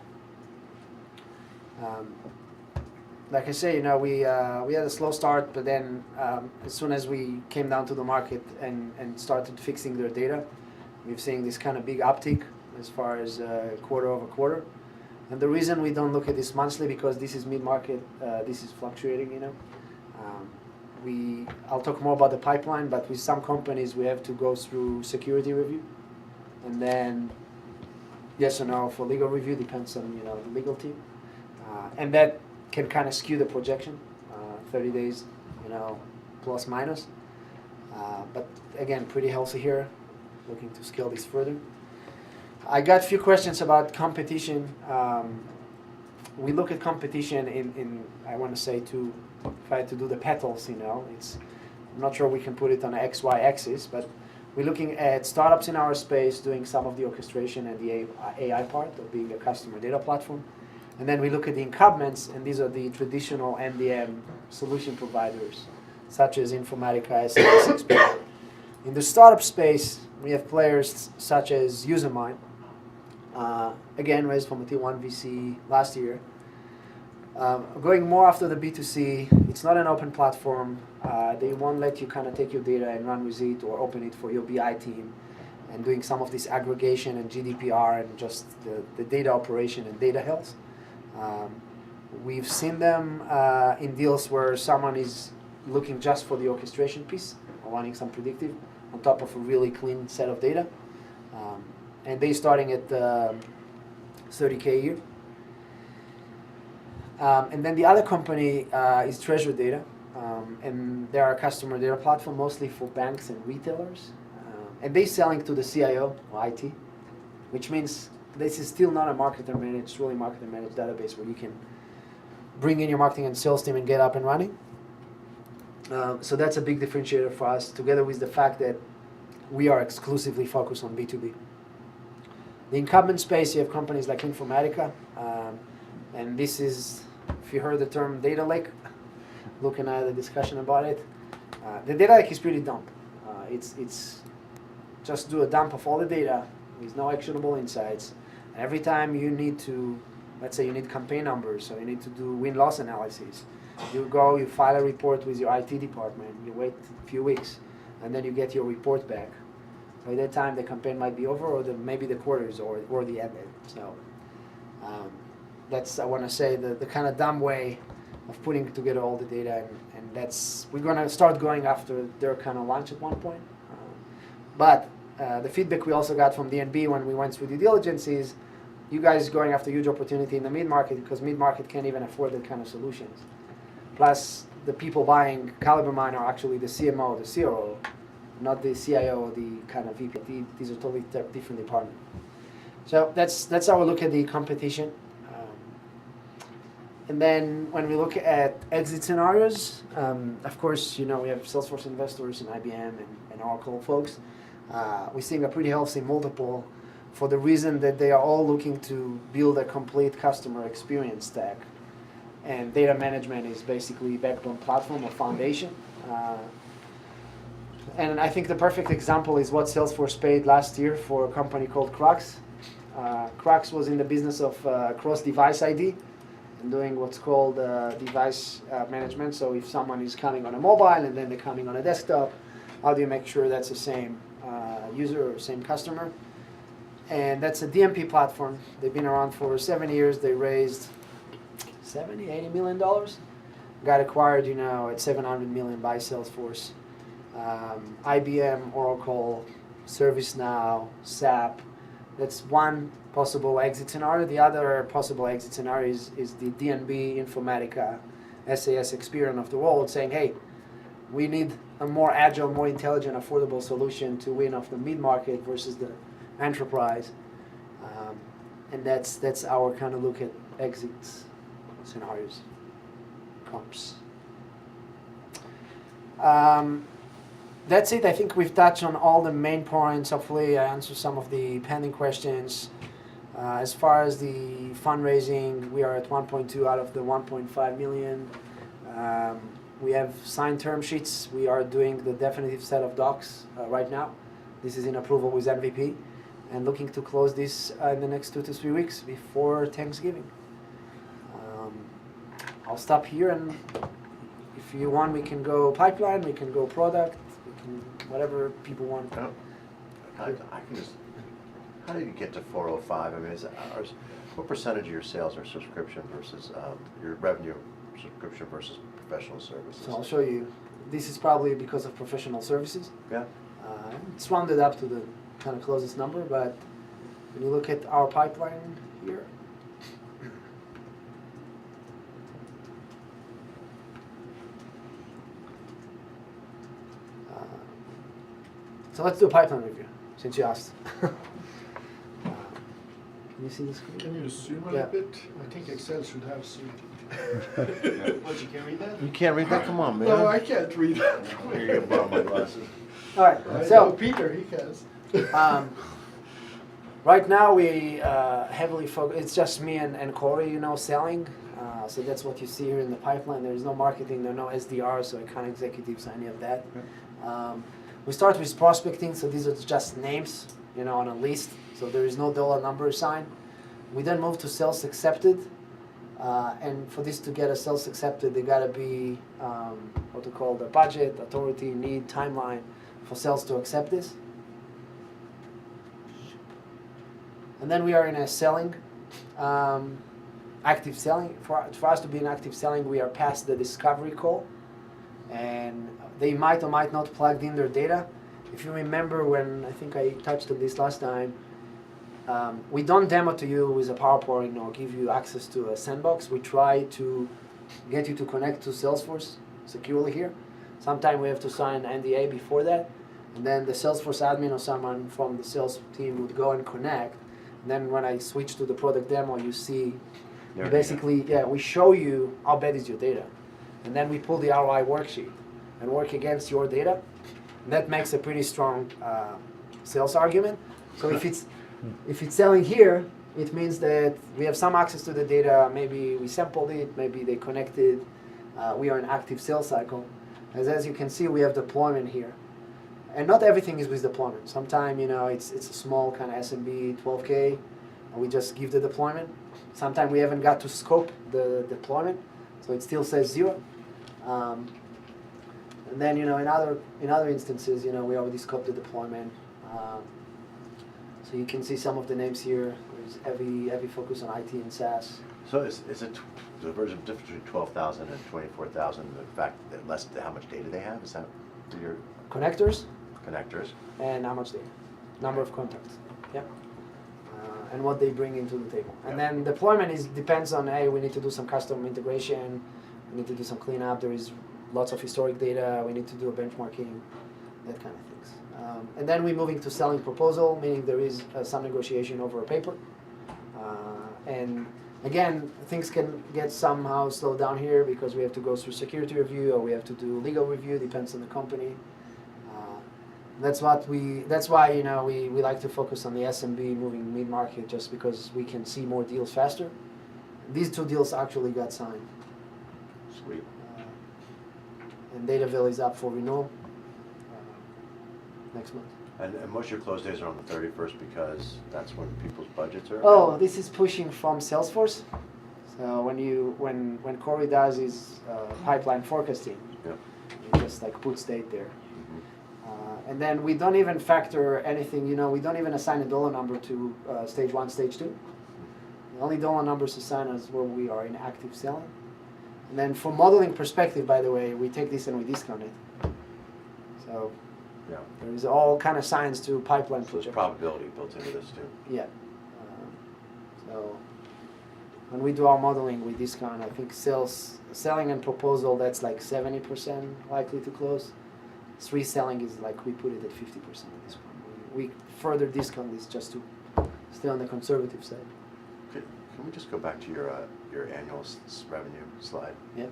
Like I say, we had a slow start, but then as soon as we came down to the market and started fixing their data, we've seen this kind of big uptick as far as quarter over quarter. And the reason we don't look at this monthly because this is mid-market, this is fluctuating, I'll talk more about the pipeline, but with some companies we have to go through security review, and then yes or no for legal review, depends on the legal team, and that can kind of skew the projection, 30 days, plus minus. But again, pretty healthy here, looking to scale this further. I got a few questions about competition. We look at competition in I want to say to try to do the petals, I'm not sure we can put it on an XY axis, but we're looking at startups in our space doing some of the orchestration and the AI part of being a customer data platform. And then we look at the incumbents, and these are the traditional MDM solution providers, such as Informatica, SAS, Experian. In the startup space, we have players such as UserMind, again raised from a T1 VC last year. Going more after the B2C, it's not an open platform. They won't let you kind of take your data and run with it or open it for your BI team, and doing some of this aggregation and GDPR and just the data operation and data health. We've seen them in deals where someone is looking just for the orchestration piece or running some predictive on top of a really clean set of data. And they're starting at $30K a year. And then the other company is Treasure Data, and they are a customer data platform mostly for banks and retailers. And they're selling to the CIO or IT, which means this is still not a marketer managed, truly marketer managed database where you can bring in your marketing and sales team and get up and running. So that's a big differentiator for us, together with the fact that we are exclusively focused on B2B. The incumbent space, you have companies like Informatica, and this is, if you heard the term data lake, looking at the discussion about it, the data lake is pretty dumb. It's just do a dump of all the data with no actionable insights. And every time you need to, let's say you need campaign numbers, so you need to do win-loss analysis, you go, you file a report with your IT department, you wait a few weeks, and then you get your report back. By that time, the campaign might be over, or maybe the quarter is already ended. So that's, I want to say, the kind of dumb way of putting together all the data, and that's, we're going to start going after their kind of launch at one point. But the feedback we also got from DNB when we went through due diligence is, you guys going after huge opportunity in the mid-market, because mid-market can't even afford that kind of solutions. Plus, the people buying CaliberMind are actually the CMO, the CRO, not the CIO or the kind of VP. These are totally different departments. So that's how we look at the competition. And then when we look at exit scenarios, of course, we have Salesforce investors and IBM and Oracle folks. We're seeing a pretty healthy multiple for the reason that they are all looking to build a complete customer experience stack. And data management is basically backbone platform or foundation. And I think the perfect example is what Salesforce paid last year for a company called Crux. Crux was in the business of cross-device ID and doing what's called device management. So if someone is coming on a mobile and then they're coming on a desktop, how do you make sure that's the same user or same customer? And that's a DMP platform. They've been around for 7 years. They raised $80 million. Got acquired, at $700 million by Salesforce. IBM, Oracle, ServiceNow, SAP. That's one possible exit scenario. The other possible exit scenario is the DNB, Informatica, SAS, Experian of the world saying, hey, we need a more agile, more intelligent, affordable solution to win off the mid-market versus the enterprise. And that's our kind of look at exits scenarios, comps. That's it. I think we've touched on all the main points. Hopefully I answered some of the pending questions. As far as the fundraising, we are at 1.2 out of the 1.5 million. We have signed term sheets. We are doing the definitive set of docs right now. This is in approval with MVP, and looking to close this in the next 2 to 3 weeks before Thanksgiving. I'll stop here, and if you want, we can go pipeline, we can go product, we can whatever people want. I can just. How did you get to 405? I mean, what percentage of your sales are subscription versus your revenue subscription versus professional services? So I'll show you this is probably because of professional services. Yeah. It's rounded up to the kind of closest number, but when you look at our pipeline here, so let's do a pipeline review, since you asked. Can you see the screen? Can you zoom a Yeah. little bit? I think Excel should have zoom. What, you can't read that? You can't read that? Come on, man. No, I can't read that. Here, you can borrow my glasses. All right, I know so Peter, he can. right now we heavily focus. It's just me and Corey, selling. So that's what you see here in the pipeline. There's no marketing, there are no SDRs, so account executives, any of that. We start with prospecting, so these are just names, on a list. So there is no dollar number assigned. We then move to sales accepted, and for this to get a sales accepted, they gotta be what we call the budget, authority, need, timeline for sales to accept this. And then we are in a selling, active selling. For us to be in active selling, we are past the discovery call, and they might or might not plugged in their data. If you remember when, I think I touched on this last time, we don't demo to you with a PowerPoint or give you access to a sandbox. We try to get you to connect to Salesforce securely here. Sometimes we have to sign an NDA before that, and then the Salesforce admin or someone from the sales team would go and connect. And then when I switch to the product demo, you see, basically, we show you how bad is your data. And then we pull the ROI worksheet and work against your data. And that makes a pretty strong sales argument. So if it's selling here, it means that we have some access to the data. Maybe we sampled it, maybe they connected. We are in active sales cycle. As you can see, we have deployment here. And not everything is with deployment. Sometimes, it's a small kind of SMB, 12K, and we just give the deployment. Sometimes we haven't got to scope the deployment, so it still says 0. And then, in other instances, we already scoped the deployment. So you can see some of the names here. There's heavy focus on IT and SaaS. So is it the version difference between 12,000 and 24,000, the fact that how much data they have? Is that your Connectors connectors? and how much data, number of contacts. Yep. And what they bring into the table. And then deployment depends on, hey, we need to do some custom integration, we need to do some cleanup, there is lots of historic data, we need to do a benchmarking, that kind of things. And then we're moving to selling proposal, meaning there is some negotiation over a paper. And again, things can get somehow slowed down here because we have to go through security review or we have to do legal review, depends on the company. That's why we like to focus on the SMB moving mid-market, just because we can see more deals faster. These 2 deals actually got signed. Sweet. And Dataville is up for renewal next month. And most of your close days are on the 31st because that's when people's budgets are? Oh, this is pushing from Salesforce. So when Corey does his pipeline forecasting, Yep. he just puts date there. And then we don't even factor anything, we don't even assign a dollar number to stage 1, stage 2. The only dollar numbers assigned is where we are in active selling. And then from modeling perspective, by the way, we take this and we discount it. So Yeah. there is all kind of science to pipeline So there's projects. probability built into this too. Yeah. So when we do our modeling, we discount, I think, selling and proposal, that's 70% likely to close. Reselling is we put it at 50% at this point. We further discount this just to stay on the conservative side. Can we just go back to your annual revenue slide? Yep.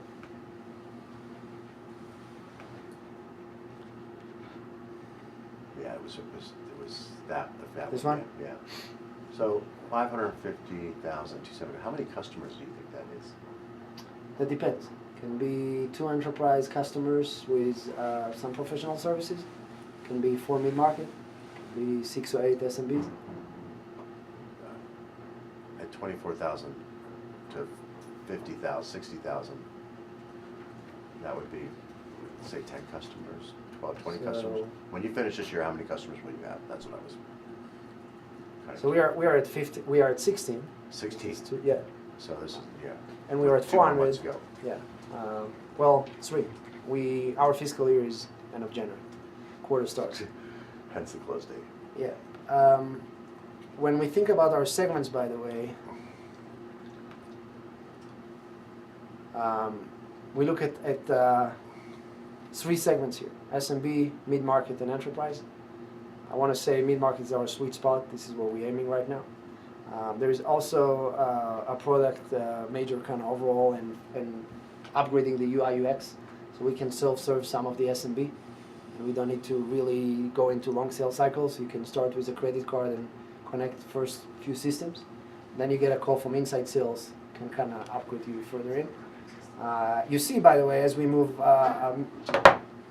Yeah, it was that. This one? Yeah. So 550,270. How many customers do you think that is? That depends. Can be 2 enterprise customers with some professional services. Can be 4 mid-market. Can be 6 or 8 SMBs. At 24,000 to 50,000, 60,000, that would be, say, 10 customers, 12, 20 customers. When you finish this year, how many customers will you have? That's what I was kind of. So we are at 50. We are at 16. 16. Yeah. So this is, yeah. And we were at 2 more 400. months ago. Yeah. 3. our fiscal year is end of January. Quarter starts. Hence the close date. Yeah. When we think about our segments, by the way, we look at three segments here: SMB, mid-market, and enterprise. I want to say mid-market is our sweet spot. This is what we're aiming right now. There is also a product major kind of overhaul and upgrading the UI UX, so we can self-serve some of the SMB. And we don't need to really go into long sales cycles. You can start with a credit card and connect the first few systems. Then you get a call from inside sales, can kind of upgrade you further in. You see, by the way, as we move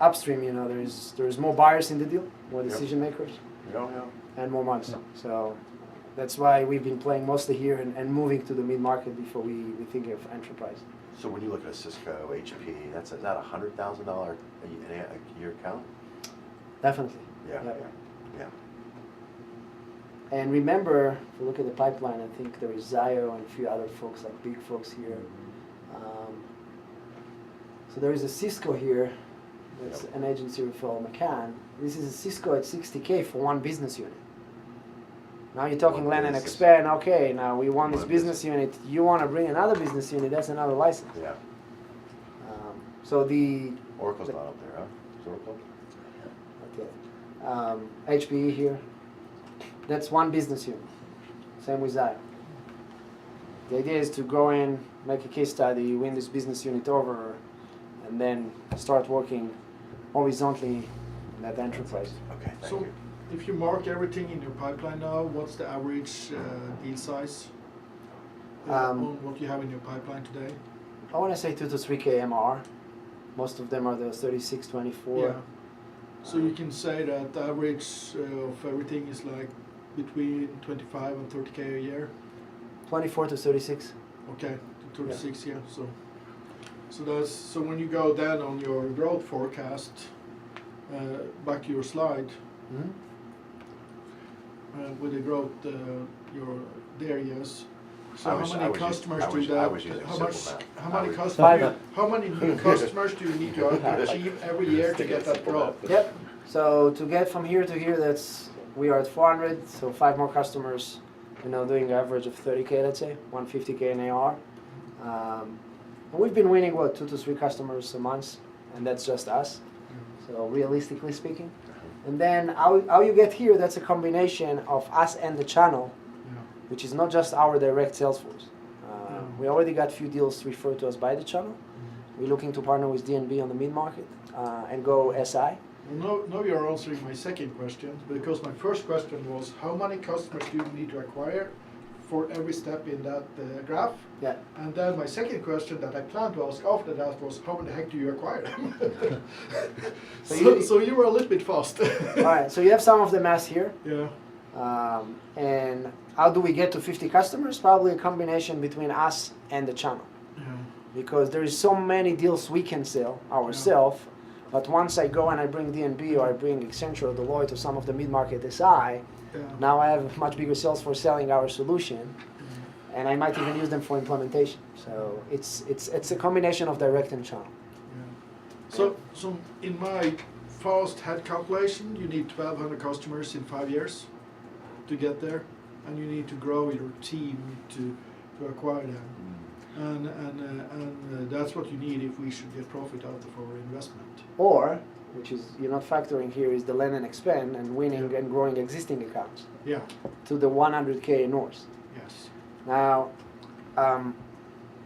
upstream, you know, there's more buyers in the deal, more decision makers, and more months. So that's why we've been playing mostly here and moving to the mid-market before we think of enterprise. So when you look at a Cisco, HP, is that $100,000 a year account? Definitely. Yeah. Yeah. And remember, if you look at the pipeline, I think there is Zayo and a few other folks, like big folks here. So there is a Cisco here. It's an agency referral McCann. This is a Cisco at $60K for one business unit. Now you're talking land and expand. Okay, now we want this business unit. You want to bring another business unit. That's another license. Yeah. So the Oracle's not up there, huh? Is Oracle? okay. HPE here. That's one business unit. Same with Zayo. The idea is to go in, make a case study, win this business unit over, and then start working horizontally in that enterprise. Okay, thank So you. if you mark everything in your pipeline now, what's the average deal size on what you have in your pipeline today? I want to say 2 to 3K MR. Most of them are those 36, 24. Yeah. So you can say that the average of everything is like between 25 and 30K a year. 24 to 36. Okay, to 36, yeah. So when you go then on your growth forecast, back to your slide, Mm-hmm. with the growth, there, yes. So I how was- many I was customers using- do I that? was using How simple much? math. How I many was- customers? How many new customers do you need to achieve every year to get that growth? Yep. So to get from here to here, we are at 400. So 5 more customers, doing an average of 30K, let's say, 150K in AR. And we've been winning 2 to 3 customers a month, and that's just us. So realistically speaking. And then how you get here, that's a combination of us and the channel, which is not just our direct sales force. We already got few deals referred to us by the channel. We're looking to partner with DNB on the mid-market and go SI. Well, now you're answering my second question, because my first question was how many customers do you need to acquire for every step in that graph? Yeah. And then my second question that I planned to ask after that was how the heck do you acquire them? So you were a little bit fast. All right, so you have some of the mass here. Yeah. And how do we get to 50 customers? Probably a combination between us and the channel. Yeah. Because there is so many deals we can sell ourselves, but once I go and I bring DNB or I bring Accenture or Deloitte or some of the mid-market SI, now I have a much bigger sales force selling our solution, and I might even use them for implementation. So it's a combination of direct and channel. So in my fast head calculation, you need 1,200 customers in 5 years to get there, and you need to grow your team to acquire them. And that's what you need if we should get profit out of our investment. Or, which is you're not factoring here, is the land and expand and winning and growing existing accounts Yeah. to the 100K north. Yes. Now,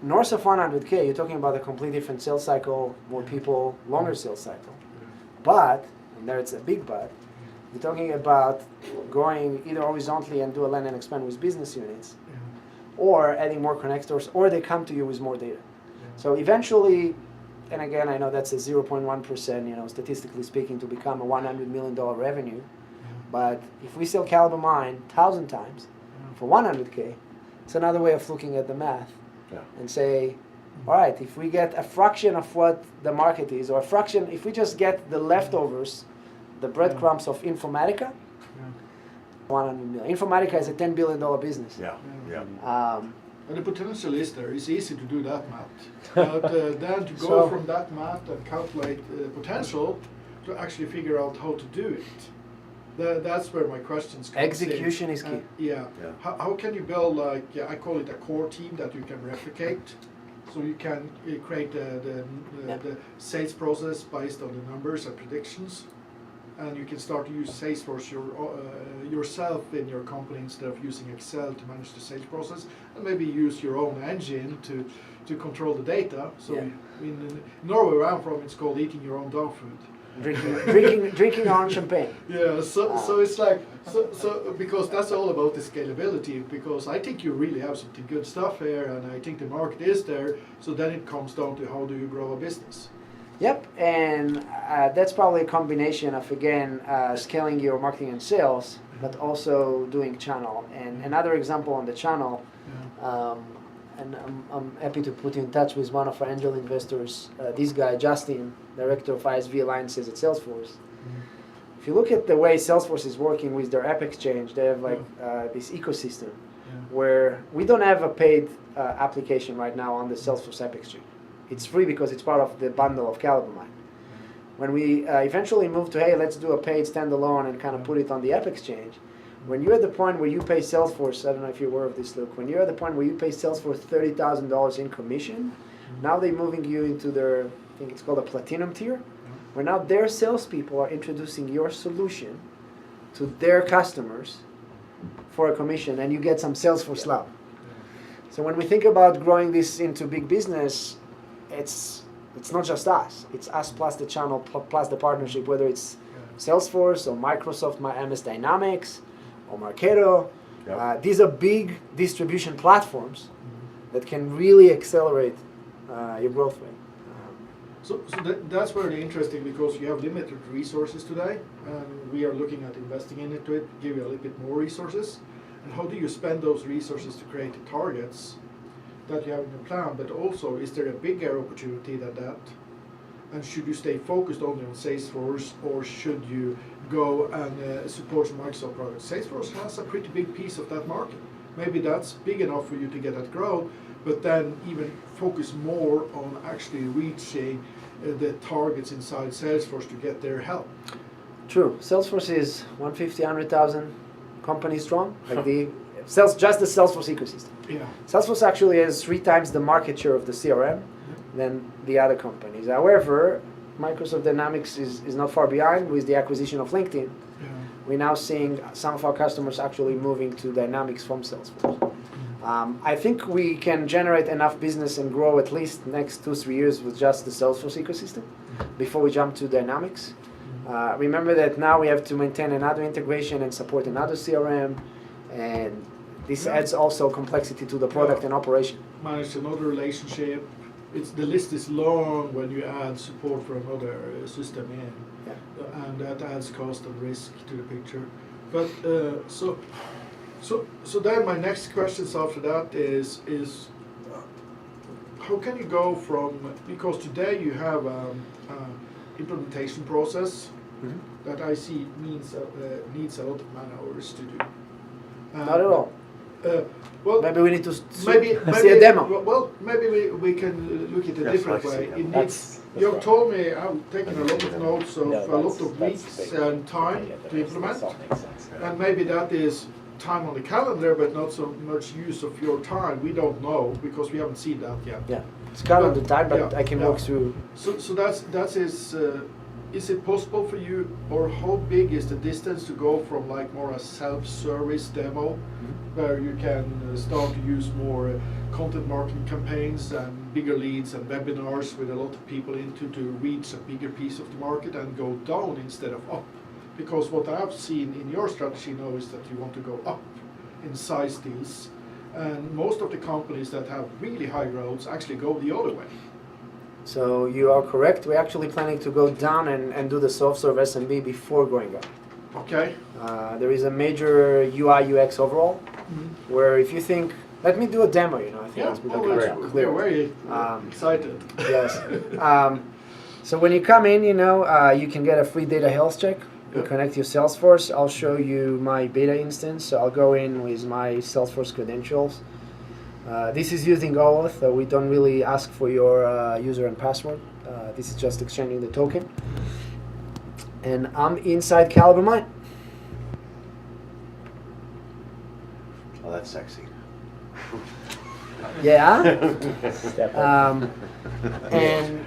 north of 100K, you're talking about a completely different sales cycle, more people, longer sales cycle. But, and there it's a big but, you're talking about going either horizontally and do a land and expand with business units, or adding more connectors, or they come to you with more data. So eventually, and again, I know that's a 0.1%, statistically speaking, to become a $100 million revenue. But if we sell CaliberMind 1,000 times for 100K, it's another way of looking at the math and say, all right, if we get a fraction of what the market is, or a fraction, if we just get the leftovers, the breadcrumbs of Informatica, 100 million. Informatica is a $10 billion business. Yeah. And the potential is there. It's easy to do that math. But then to go So- from that math and calculate potential to actually figure out how to do it. That's where my questions come in. Execution is key. Yeah. Yeah. How can you build, like, I call it a core team that you can replicate? So you can create the sales process based on the numbers and predictions. And you can start to use Salesforce yourself in your company instead of using Excel to manage the sales process, and maybe use your own engine to control the data. So Yeah. in Norway, where I'm from, it's called eating your own dog food. Drinking our own champagne. Yeah, so it's like so because that's all about the scalability. Because I think you really have something good stuff here, and I think the market is there. So then it comes down to how do you grow a business. Yep, and that's probably a combination of, again, scaling your marketing and sales, but also doing channel. And another example on the channel, and I'm happy to put you in touch with one of our angel investors, this guy, Justin, Director of ISV Alliances at Salesforce. If you look at the way Salesforce is working with their App Exchange, they have like this ecosystem where we don't have a paid application right now on the Salesforce App Exchange. It's free because it's part of the bundle of CaliberMind. When we eventually move to, hey, let's do a paid standalone and kind of put it on the App Exchange, when you're at the point where you pay Salesforce, I don't know if you're aware of this, Luke, when you're at the point where you pay Salesforce $30,000 in commission, now they're moving you into their, I think it's called a platinum tier, where now their salespeople are introducing your solution to their customers for a commission, and you get some Salesforce love. So when we think about growing this into big business, it's not just us. It's us plus the channel plus the partnership, whether it's Salesforce or Microsoft, MS Dynamics, or Marketo. Yep. These are big distribution platforms that can really accelerate your growth rate. So that's very interesting because you have limited resources today, and we are looking at investing into it, give you a little bit more resources. And how do you spend those resources to create the targets that you have in your plan? But also, is there a bigger opportunity than that? And should you stay focused only on Salesforce, or should you go and support some Microsoft products? Salesforce has a pretty big piece of that market. Maybe that's big enough for you to get that growth, but then even focus more on actually reaching the targets inside Salesforce to get their help. True. Salesforce is 150, 100,000 companies strong. Like just the Salesforce ecosystem. Yeah. Salesforce actually has 3 times the market share of the CRM than the other companies. However, Microsoft Dynamics is not far behind with the acquisition of LinkedIn. Yeah. We're now seeing some of our customers actually moving to Dynamics from Salesforce. I think we can generate enough business and grow at least next 2-3 years with just the Salesforce ecosystem before we jump to Dynamics. Remember that now we have to maintain another integration and support another CRM, and this adds also complexity to the product and operation. Manage another relationship. The list is long when you add support for another system in, and that adds cost and risk to the picture. But so then my next questions after that is how can you go from, because today you have implementation process that I see needs a lot of man hours to do. Not at all. Well, Maybe we need to maybe see a demo. Well, maybe we can look at it a Yes, different like way. see a It demo. needs. You have told me I've taken a lot of notes of a lot of weeks and time to implement, and maybe that is time on the calendar, but not so much use of your time. We don't know because we haven't seen that yet. Yeah, it's kind of the time, but Yeah, I can yeah. walk through. So that is it possible for you, or how big is the distance to go from like more a self-service demo, where you can start to use more content marketing campaigns and bigger leads and webinars with a lot of people into to reach a bigger piece of the market and go down instead of up? Because what I've seen in your strategy now is that you want to go up in size deals, and most of the companies that have really high growths actually go the other way. So you are correct. We're actually planning to go down and do the self-serve SMB before going up. Okay. There is a major UI UX overall, where if you think, let me do a demo. I think it's We're very excited. Yes. So when you come in, you can get a free data health check. You connect your Salesforce. I'll show you my beta instance. So I'll go in with my Salesforce credentials. This is using OAuth, so we don't really ask for your user and password. This is just exchanging the token. And I'm inside CaliberMind. Oh, that's sexy. Yeah. Step up. And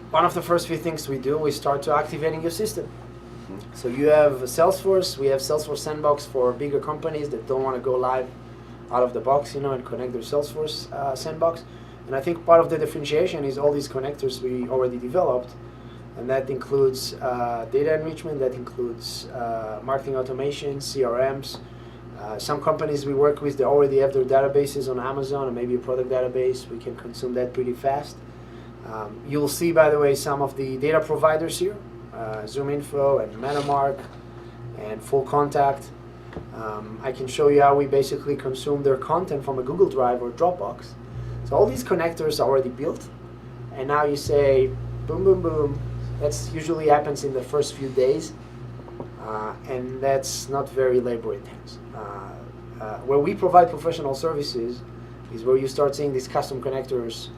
one of the first few things we do, we start to activating your system. So you have Salesforce. We have Salesforce Sandbox for bigger companies that don't want to go live out of the box, and connect their Salesforce Sandbox. And I think part of the differentiation is all these connectors we already developed, and that includes data enrichment, that includes marketing automation, CRMs. Some companies we work with, they already have their databases on Amazon or maybe a product database. We can consume that pretty fast. You'll see, by the way, some of the data providers here, ZoomInfo and MetaMark and Full Contact. I can show you how we basically consume their content from a Google Drive or Dropbox. So all these connectors are already built, and now you say, boom, boom, boom. That usually happens in the first few days, and that's not very labor intense. Where we provide professional services is where you start seeing these custom connectors,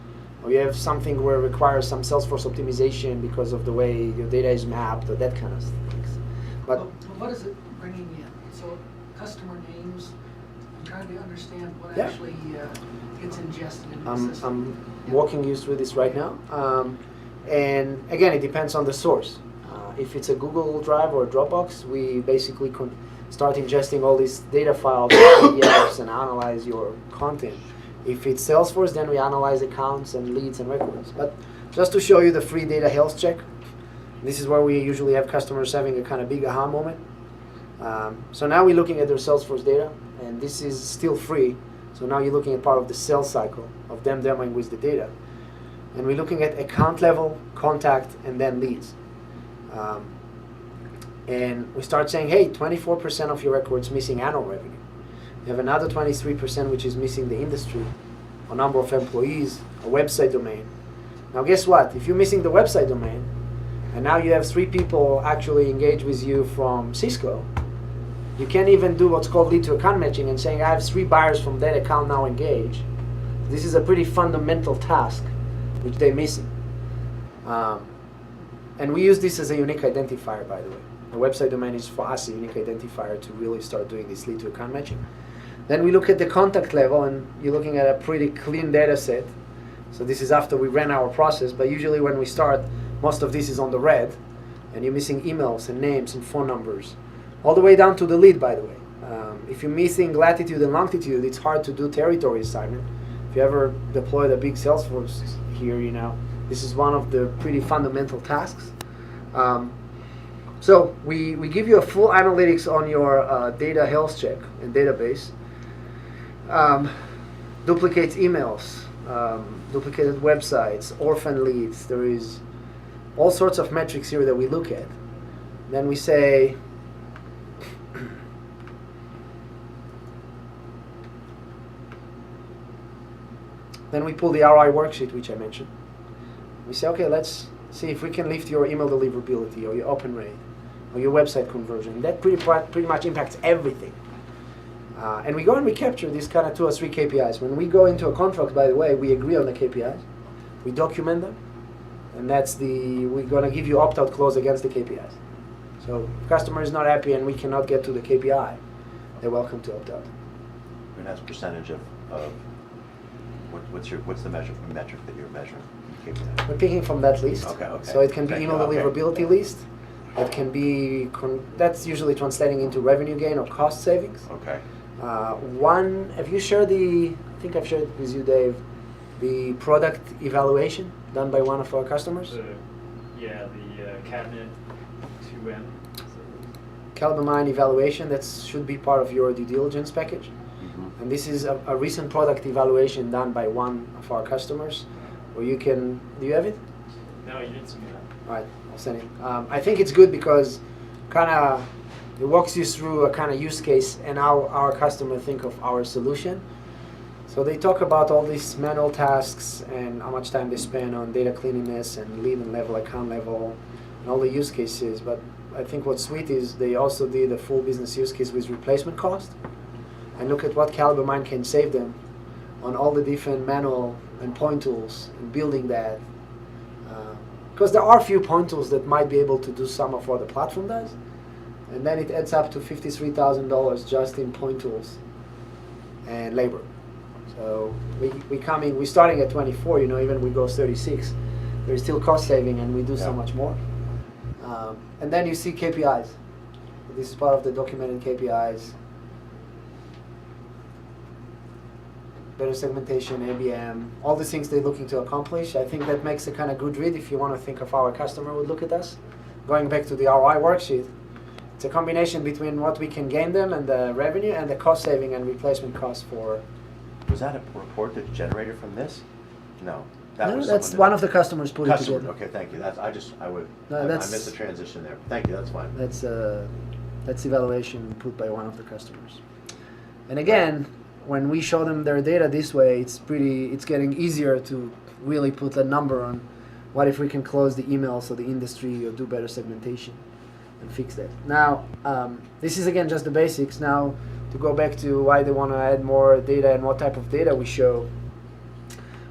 or you have something where it requires some Salesforce optimization because of the way your data is mapped, or that kind of things. But what is it bringing in? So customer names, I'm trying to understand what Yeah. actually gets ingested into the I'm system. walking you through this right now. And again, it depends on the source. If it's a Google Drive or a Dropbox, we basically start ingesting all these data files, PDFs, and analyze your content. If it's Salesforce, then we analyze accounts and leads and records. But just to show you the free data health check, this is where we usually have customers having a kind of big aha moment. So now we're looking at their Salesforce data, and this is still free. So now you're looking at part of the sales cycle of them demoing with the data. And we're looking at account level, contact, and then leads. And we start saying, hey, 24% of your records missing annual revenue. You have another 23% which is missing the industry, a number of employees, a website domain. Now guess what? If you're missing the website domain, and now you have 3 people actually engage with you from Cisco, you can't even do what's called lead to account matching and saying, I have 3 buyers from that account now engaged. This is a pretty fundamental task which they're missing. And we use this as a unique identifier, by the way. The website domain is for us a unique identifier to really start doing this lead to account matching. Then we look at the contact level, and you're looking at a pretty clean data set. So this is after we ran our process, but usually when we start, most of this is on the red, and you're missing emails and names and phone numbers, all the way down to the lead, by the way. If you're missing latitude and longitude, it's hard to do territory assignment. If you ever deployed a big Salesforce here, this is one of the pretty fundamental tasks. So we give you a full analytics on your data health check and database. Duplicates emails, duplicated websites, orphan leads. There is all sorts of metrics here that we look at. Then we say, then we pull the ROI worksheet, which I mentioned. We say, okay, let's see if we can lift your email deliverability or your open rate or your website conversion. That pretty much impacts everything. And we go and we capture these kind of 2 or 3 KPIs. When we go into a contract, by the way, we agree on the KPIs. We document them. And we're going to give you opt-out clause against the KPIs. So if customer is not happy and we cannot get to the KPI, they're welcome to opt out. And that's percentage of what's the metric that you're measuring? KPI? We're picking from that list. Okay. So it can be email Okay. deliverability list. It can be, that's usually translating into revenue gain or cost savings. Okay. Have you shared I think I've shared with you, Dave, the product evaluation done by one of our customers? The cabinet 2M. CaliberMind evaluation, that should be part of your due diligence package. Mm-hmm. And this is a recent product evaluation done by one of our customers, where you can, do you have it? No, you didn't send me that. All right, I'll send it. I think it's good because it walks you through a kind of use case and how our customer think of our solution. So they talk about all these manual tasks and how much time they spend on data cleanliness and lead and level, account level, and all the use cases. But I think what's sweet is they also did a full business use case with replacement cost and look at what CaliberMind can save them on all the different manual and point tools and building that. Because there are a few point tools that might be able to do some of what the platform does, and then it adds up to $53,000 just in point tools and labor. So we're starting at 24. Even we go 36, there's still cost saving, and we do so much more. And then you see KPIs. This is part of the documented KPIs. Better segmentation, ABM, all the things they're looking to accomplish. I think that makes a kind of good read if you want to think of how a customer would look at us. Going back to the ROI worksheet, it's a combination between what we can gain them and the revenue and the cost saving and replacement cost for. Was that a report that's generated from this? No. Was that's someone one of the customers put it together. Okay, thank you. I that's- missed the transition there. Thank you, that's fine. That's evaluation put by one of the customers. And again, when we show them their data this way, it's getting easier to really put a number on what if we can close the emails or the industry or do better segmentation and fix that. Now, this is again just the basics. Now, to go back to why they want to add more data and what type of data we show,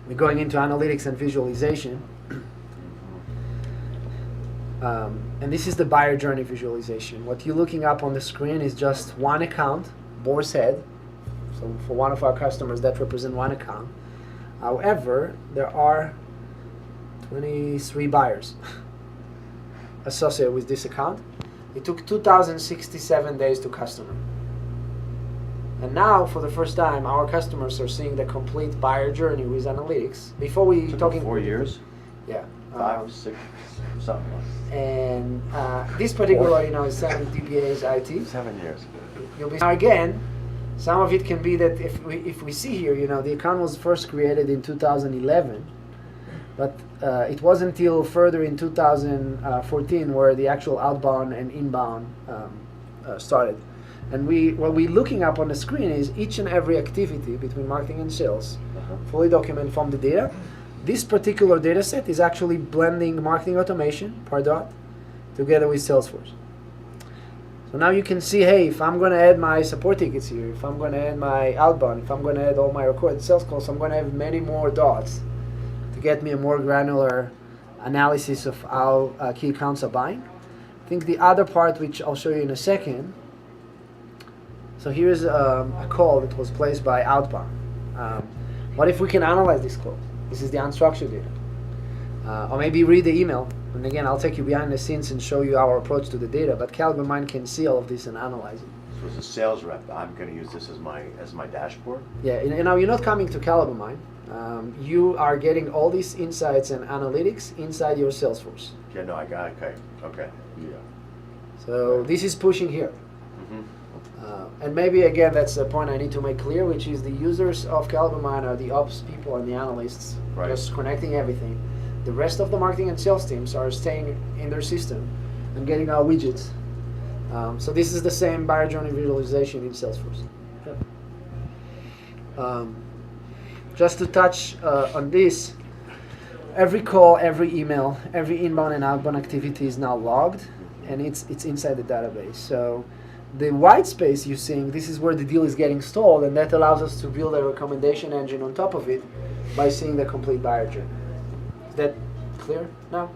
we're going into analytics and visualization. And this is the buyer journey visualization. What you're looking up on the screen is just one account, Boar's Head. So for one of our customers, that represents one account. However, there are 23 buyers associated with this account. It took 2,067 days to customer. And now, for the first time, our customers are seeing the complete buyer journey with analytics. Before we Took talking 4 years? Yeah. 5, 6, something like And this particular, is 7 DBA's IT. 7 years. You'll be now again. Some of it can be that if we see here, the account was first created in 2011, but it wasn't until further in 2014 where the actual outbound and inbound started. And what we're looking up on the screen is each and every activity between marketing and sales, fully documented from the data. This particular data set is actually blending marketing automation, Pardot, together with Salesforce. So now you can see, hey, if I'm going to add my support tickets here, if I'm going to add my outbound, if I'm going to add all my recorded sales calls, I'm going to have many more dots to get me a more granular analysis of how key accounts are buying. I think the other part, which I'll show you in a second, so here's a call that was placed by outbound. What if we can analyze this call? This is the unstructured data. Or maybe read the email. And again, I'll take you behind the scenes and show you our approach to the data. But CaliberMind can see all of this and analyze it. So as a sales rep, I'm going to use this as my dashboard? Yeah, and now you're not coming to CaliberMind. You are getting all these insights and analytics inside your Salesforce. Yeah, no, I got it. Okay. Yeah. So this is pushing here. And maybe again, that's the point I need to make clear, which is the users of CaliberMind are the ops people and the analysts, Right. just connecting everything. The rest of the marketing and sales teams are staying in their system and getting our widgets. So this is the same buyer journey visualization in Salesforce. Just to touch on this, every call, every email, every inbound and outbound activity is now logged, and it's inside the database. So the white space you're seeing, this is where the deal is getting stalled, and that allows us to build a recommendation engine on top of it by seeing the complete buyer journey. Is that clear now?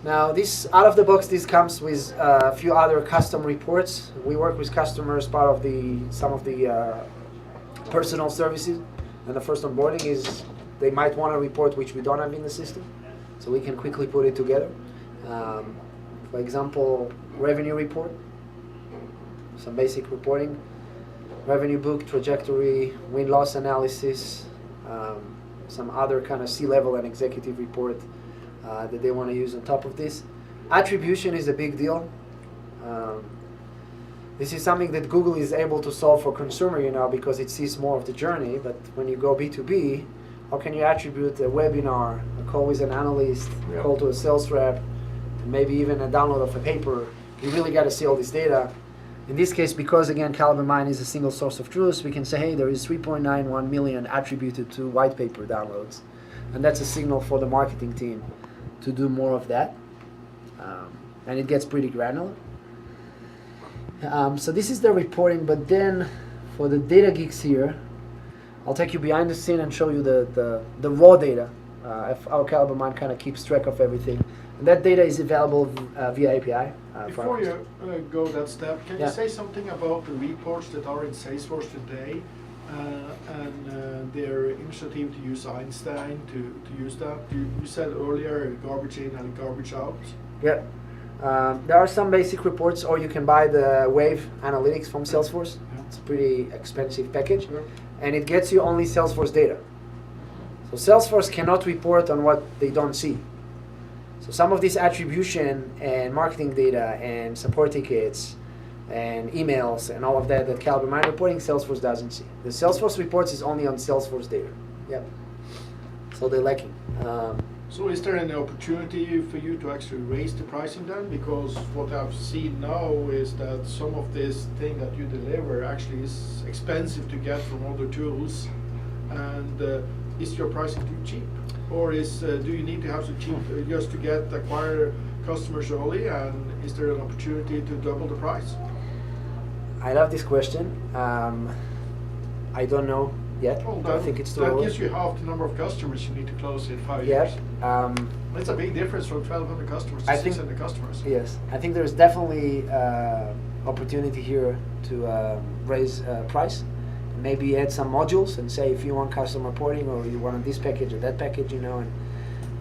Now, this out of the box, this comes with a few other custom reports. We work with customers, part of some of the personal services, and the first onboarding is they might want a report which we don't have in the system, so we can quickly put it together. For example, revenue report, some basic reporting, revenue book trajectory, win-loss analysis, some other kind of C-level and executive report that they want to use on top of this. Attribution is a big deal. This is something that Google is able to solve for consumer, because it sees more of the journey. But when you go B2B, how can you attribute a webinar, a call with an analyst, a call to a sales rep, and maybe even a download of a paper? You really got to see all this data. In this case, because again, CaliberMind is a single source of truth, we can say, hey, there is 3.91 million attributed to white paper downloads. And that's a signal for the marketing team to do more of that. And it gets pretty granular. So this is the reporting, but then for the data geeks here, I'll take you behind the scene and show you the raw data. If our CaliberMind kind of keeps track of everything. And that data is available via API. Before you go that step, can Yeah. you say something about the reports that are in Salesforce today and their initiative to use Einstein to use that? You said earlier garbage in and garbage out. Yep. There are some basic reports, or you can buy the Wave Analytics from Salesforce. Yeah. It's a pretty expensive package, Yeah. and it gets you only Salesforce data. So Salesforce cannot report on what they don't see. So some of this attribution and marketing data and support tickets and emails and all of that CaliberMind reporting, Salesforce doesn't see. The Salesforce reports is only on Salesforce data. Yep. So they're lacking. So is there any opportunity for you to actually raise the pricing then? Because what I've seen now is that some of this thing that you deliver actually is expensive to get from other tools. And is your pricing too cheap? Or do you need to have so cheap just to acquire customers early? And is there an opportunity to double the price? I love this question. I don't know yet. Well, I think it's too that early. gives you half the number of customers you need to close in 5 Yep. years. That's a big difference from 1,200 customers to I think- 600 customers. Yes, I think there's definitely opportunity here to raise price. Maybe add some modules and say if you want custom reporting or you want this package or that package,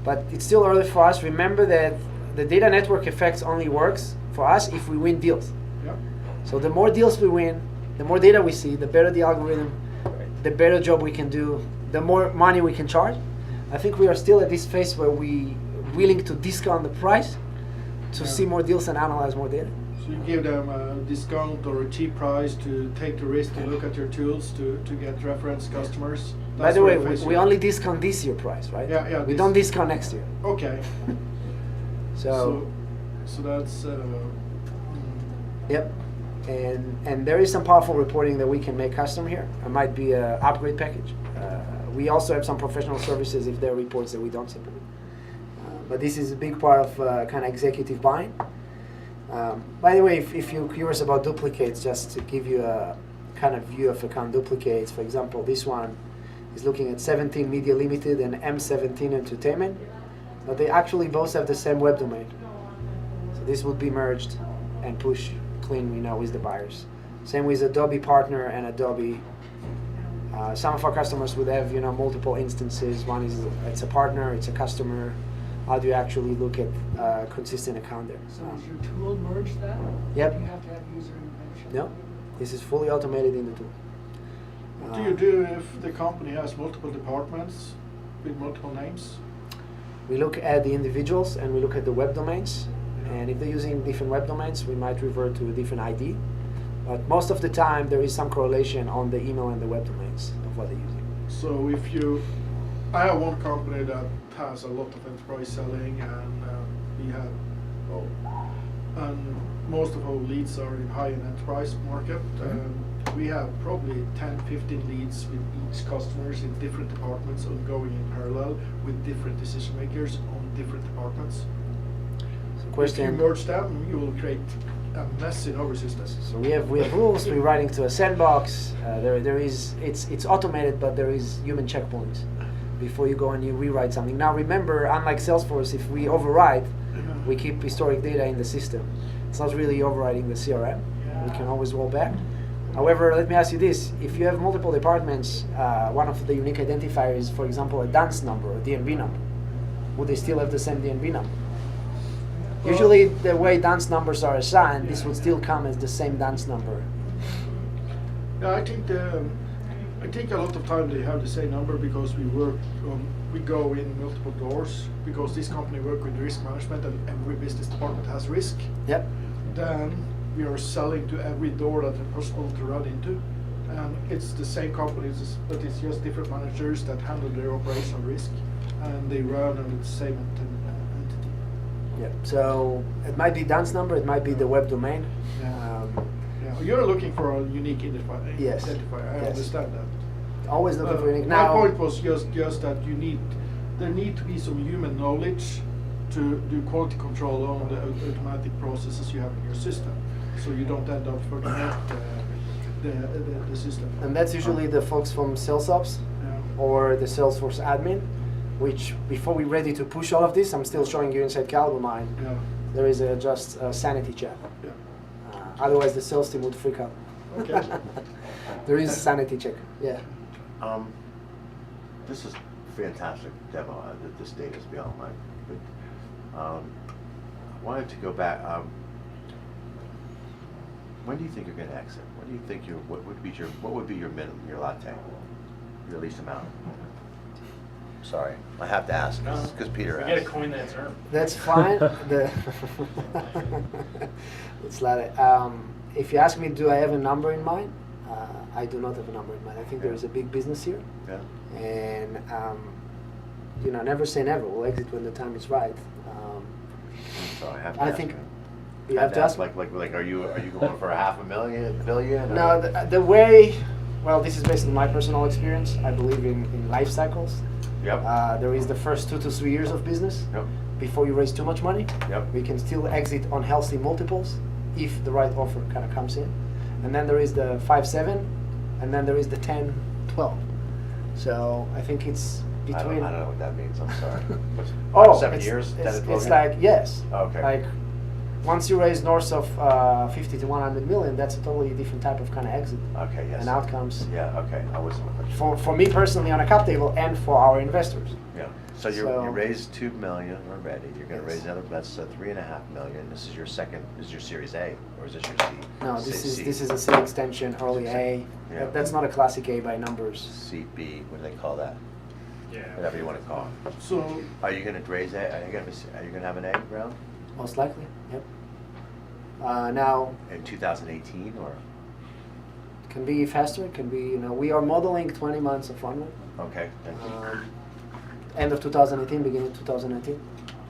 but it's still early for us. Remember that the data network effects only works for us if we win deals. Yeah. So the more deals we win, the more data we see, the better the algorithm, the better job we can do, the more money we can charge. I think we are still at this phase where we willing to discount the price to see more deals and analyze more data. So you give them a discount or a cheap price to take the risk to look at your tools to get reference customers. By the where way, it fits we you. only discount this year price, right? Yeah, We this- don't discount next year. Okay. So So that's yep. And there is some powerful reporting that we can make custom here. It might be an upgrade package. We also have some professional services if there are reports that we don't support. But this is a big part of kind of executive buying. By the way, if you're curious about duplicates, just to give you a kind of view of account duplicates, for example, this one is looking at 17 Media Limited and M17 Entertainment, but they actually both have the same web domain. So this would be merged and pushed clean, with the buyers. Same with Adobe Partner and Adobe. Some of our customers would have, multiple instances. One is it's a partner, it's a customer. How do you actually look at consistent account there? So does your tool merge that? Yep. Do you have to have user intervention? No, this is fully automated in the tool. what do you do if the company has multiple departments with multiple names? We look at the individuals and we look at the web domains. And if they're using different web domains, we might revert to a different ID. But most of the time, there is some correlation on the email and the web domains of what they're using. So I have one company that has a lot of enterprise selling, and we have, and most of our leads are in high-end enterprise market. We have probably 10, 15 leads with each customers in different departments ongoing in parallel with different decision makers on different departments. So If you question. merge them, you will create a mess in our systems. So we have rules. We're writing to a sandbox. It's automated, but there is human checkpoints before you go and you rewrite something. Now remember, unlike Salesforce, if we override, we keep historic data in the system. It's not really overriding the CRM. We can always roll back. However, let me ask you this: if you have multiple departments, one of the unique identifiers is, for example, a dance number or DNB number. Would they still have the same DNB number? Usually, the way dance numbers are assigned, this would still come as the same dance number. Yeah, I think a lot of time they have the same number because we go in multiple doors because this company work with risk management and every business department has risk. Yep. Then we are selling to every door that is possible to run into, and it's the same companies, but it's just different managers that handle their operational risk, and they run on the same entity. Yep. So it might be dance number. It might be the web domain. Yeah. You're looking for a unique identifier. Yes. I Yes. understand that. Always looking for unique. My Now, point was just that there need to be some human knowledge to do quality control on the automatic processes you have in your system, so you don't end up fucking up. the system. And that's usually the folks from sales ops Yeah. or the Salesforce admin, which before we're ready to push all of this, I'm still showing you inside CaliberMind. Yeah. There is just a sanity check. Yeah. Otherwise, the sales team would freak out. Okay. There is a sanity check. Yeah. This is fantastic demo. This data is beyond mine. But, I wanted to go back. When do you think you're going to exit? When do you think what would be your minimum, your latte, your least amount? Sorry, I have to ask because Peter We asked. gotta coin that term. That's fine. It's like, if you ask me, do I have a number in mind? I do not have a number in mind. I think there is a big business here, Yeah. and never say never. We'll exit when the time is right. So I have to I ask think you. you have to ask. Like, are you going for $500,000, billion? No, the way. Well, this is based on my personal experience. I believe in life cycles. Yep. There is the first 2 to 3 years of business. Yep. Before you raise too much money, Yep. we can still exit on healthy multiples if the right offer kind of comes in. And then there is the 5-7, and then there is the 10-12. So I think it's I don't between. know what that means. I'm sorry. What's, Oh, 7 it's, years? 10 to 12 it's years? like yes. Okay. Like once you raise north of 50 to 100 million, that's a totally different type of kind of exit Okay. Yes. and outcomes. Yeah. Okay. I wasn't. For me personally on a cap table and for our investors. Yeah. So you So- raised $2 million already. You're going to Yes. raise another. That's $3.5 million. This is your second. This is your Series A, or is this your C? No, C? this is a C extension, early A. Yeah. That's not a classic A by numbers. CB. What do they call that? Yeah. Whatever you want to call it. So Are you going to raise A? Are you going to have an A round Most likely, yep. Now, in 2018 or? it can be faster, it can be, we are modeling 20 months of runway. Okay. Thank you. End of 2018, beginning of 2019.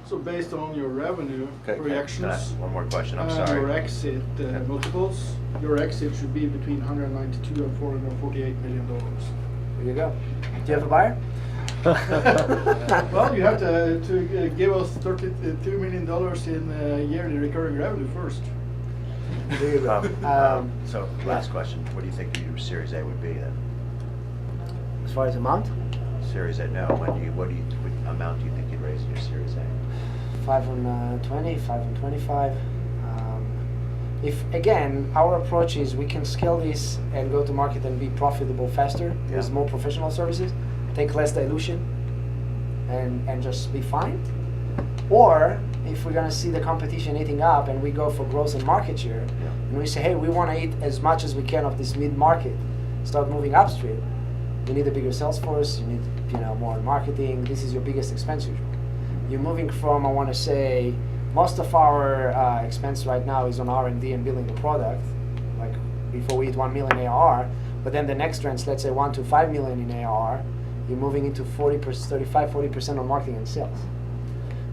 so based on your revenue Okay, can I projections. ask one more question. I'm Your sorry. exit multiples, your exit should be between 192 and 448 million dollars. There you go. Do you have a buyer? Well, you have to give us $32 million in yearly recurring revenue first. There you go. So last question. What do you think your Series A would be then? As far as amount, Series A, no. What amount do you think you'd raise in your Series A? 5 on 20, 5 on 25. If again, our approach is we can scale this and go to market and be profitable faster with Yeah. more professional services, take less dilution, and just be fine. Or if we're gonna see the competition eating up and we go for growth and market share, and we say, hey, we want to eat as much as we can of this mid-market, start moving upstream. You need a bigger sales force. You need more marketing. This is your biggest expense usually. You're moving from, I want to say, most of our expense right now is on R&D and building the product, like before we hit 1 million ARR. But then the next trend, let's say 1 to 5 million in ARR, you're moving into 35-40% on marketing and sales.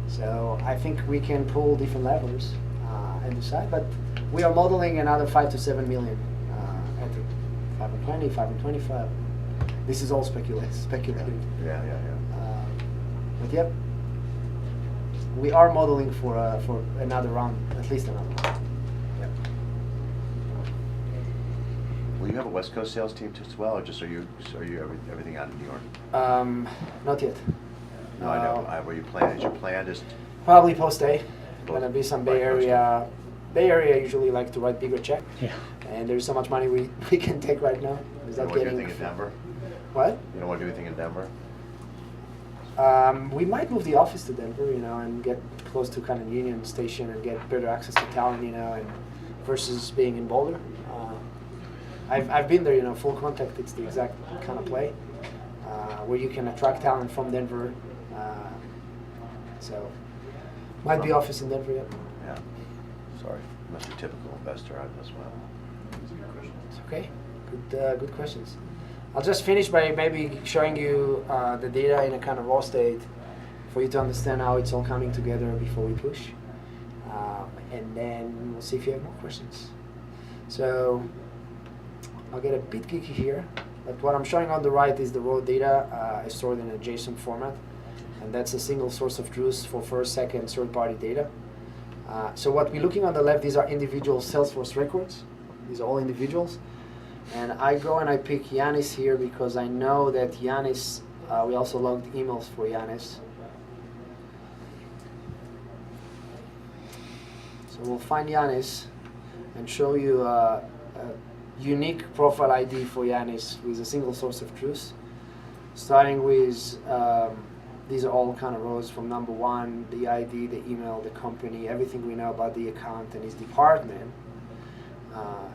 So I think we can pull different levers and decide. But we are modeling another 5 to 7 million at 5 and 20, 5 and 25. This is all speculative. Yeah. But yep, we are modeling for another round, at least another round. Yep. Will you have a West Coast sales team as well, or just are you everything out of New York? Not yet. No, I know. Were you planning? Is your plan just? Probably post A. Post- Gonna be some Bay right, post A. Area. Bay Area usually like to write bigger check. Yeah. And there's so much money we can take right now. You Is don't that want to do getting anything in Denver? what? You don't want to do anything in Denver? We might move the office to Denver, and get close to kind of Union Station and get better access to talent, and versus being in Boulder. I've been there, full contact. It's the exact kind of play where you can attract talent from Denver. So might be office in Denver. Yep. Yeah. Sorry. You must be a typical investor as well. It's okay. Good questions. I'll just finish by maybe showing you the data in a kind of raw state for you to understand how it's all coming together before we push. And then we'll see if you have more questions. So I'll get a bit geeky here, but what I'm showing on the right is the raw data is stored in a JSON format, and that's a single source of truth for first, second, third-party data. So what we're looking on the left, these are individual Salesforce records. These are all individuals. And I go and I pick Yanis here because I know that Yanis, we also logged emails for Yanis. So we'll find Yanis and show you a unique profile ID for Yanis with a single source of truth. Starting with, these are all kind of rows from number 1, the ID, the email, the company, everything we know about the account and his department.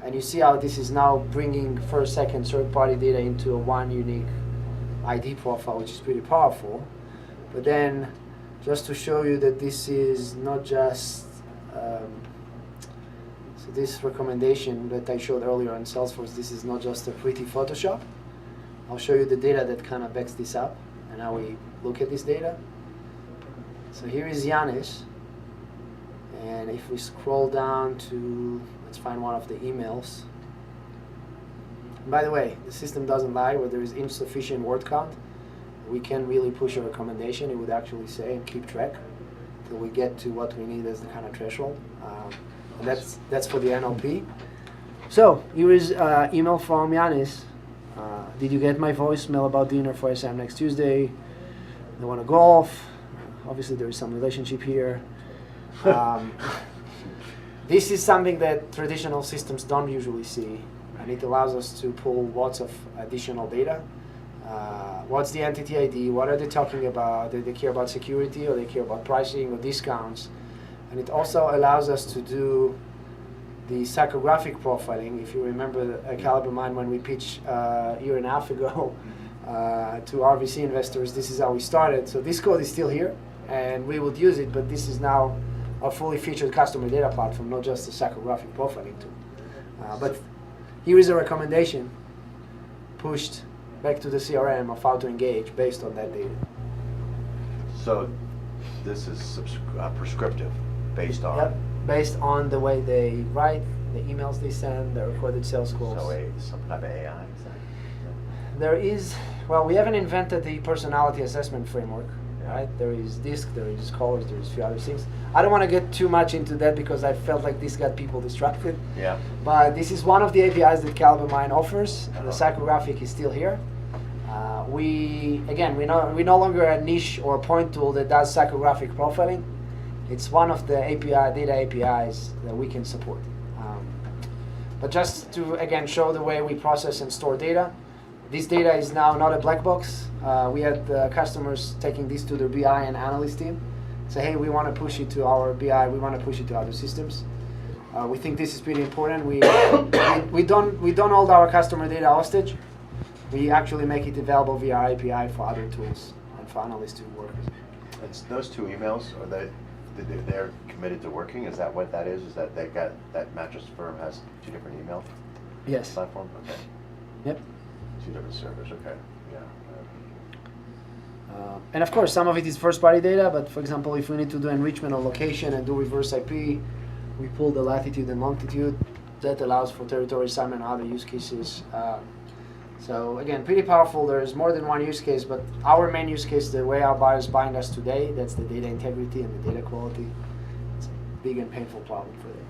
And you see how this is now bringing first, second, third-party data into a one unique ID profile, which is pretty powerful. But then, just to show you that this is not just, so this recommendation that I showed earlier on Salesforce, this is not just a pretty Photoshop. I'll show you the data that kind of backs this up, and how we look at this data. So here is Yanis, and if we scroll down to, let's find one of the emails. And by the way, the system doesn't lie. Where there is insufficient word count, we can really push a recommendation. It would actually say and keep track till we get to what we need as the kind of threshold. And that's for the NLP. So here is email from Yanis. Did you get my voicemail about dinner for SM next Tuesday? They want to golf. Obviously, there is some relationship here. This is something that traditional systems don't usually see, and it allows us to pull lots of additional data. What's the entity ID? What are they talking about? Do they care about security, or they care about pricing or discounts? And it also allows us to do the psychographic profiling. If you remember CaliberMind, when we pitched a year and a half ago to RVC investors, this is how we started. So this code is still here, and we would use it, but this is now a fully featured customer data platform, not just a psychographic profiling tool. But here is a recommendation pushed back to the CRM of how to engage based on that data. So this is prescriptive, based on. Yep, based on the way they write, the emails they send, the recorded sales calls. So some type of AI. Is that? There is, well, we haven't invented the personality assessment framework, right? There is DISC, there is colors, there is a few other things. I don't want to get too much into that because I felt like this got people distracted. Yeah. But this is one of the APIs that CaliberMind offers, and the psychographic is still here. We're no longer a niche or a point tool that does psychographic profiling. It's one of the data APIs that we can support. But just to, again, show the way we process and store data, this data is now not a black box. We had customers taking this to their BI and analyst team. Say, hey, we want to push it to our BI, we want to push it to other systems. We think this is pretty important. We don't hold our customer data hostage. We actually make it available via our API for other tools and for analysts to work with. It's those two emails, are they're committed to working? Is that what that is? Is that that mattress firm has two different email Yes. platforms? Okay. Yep. Two different servers. Okay. Yeah. And of course, some of it is first-party data, but for example, if we need to do enrichment on location and do reverse IP, we pull the latitude and longitude. That allows for territory assignment and other use cases. So again, pretty powerful. There's more than one use case, but our main use case, the way our buyers bind us today, that's the data integrity and the data quality. It's a big and painful problem for them.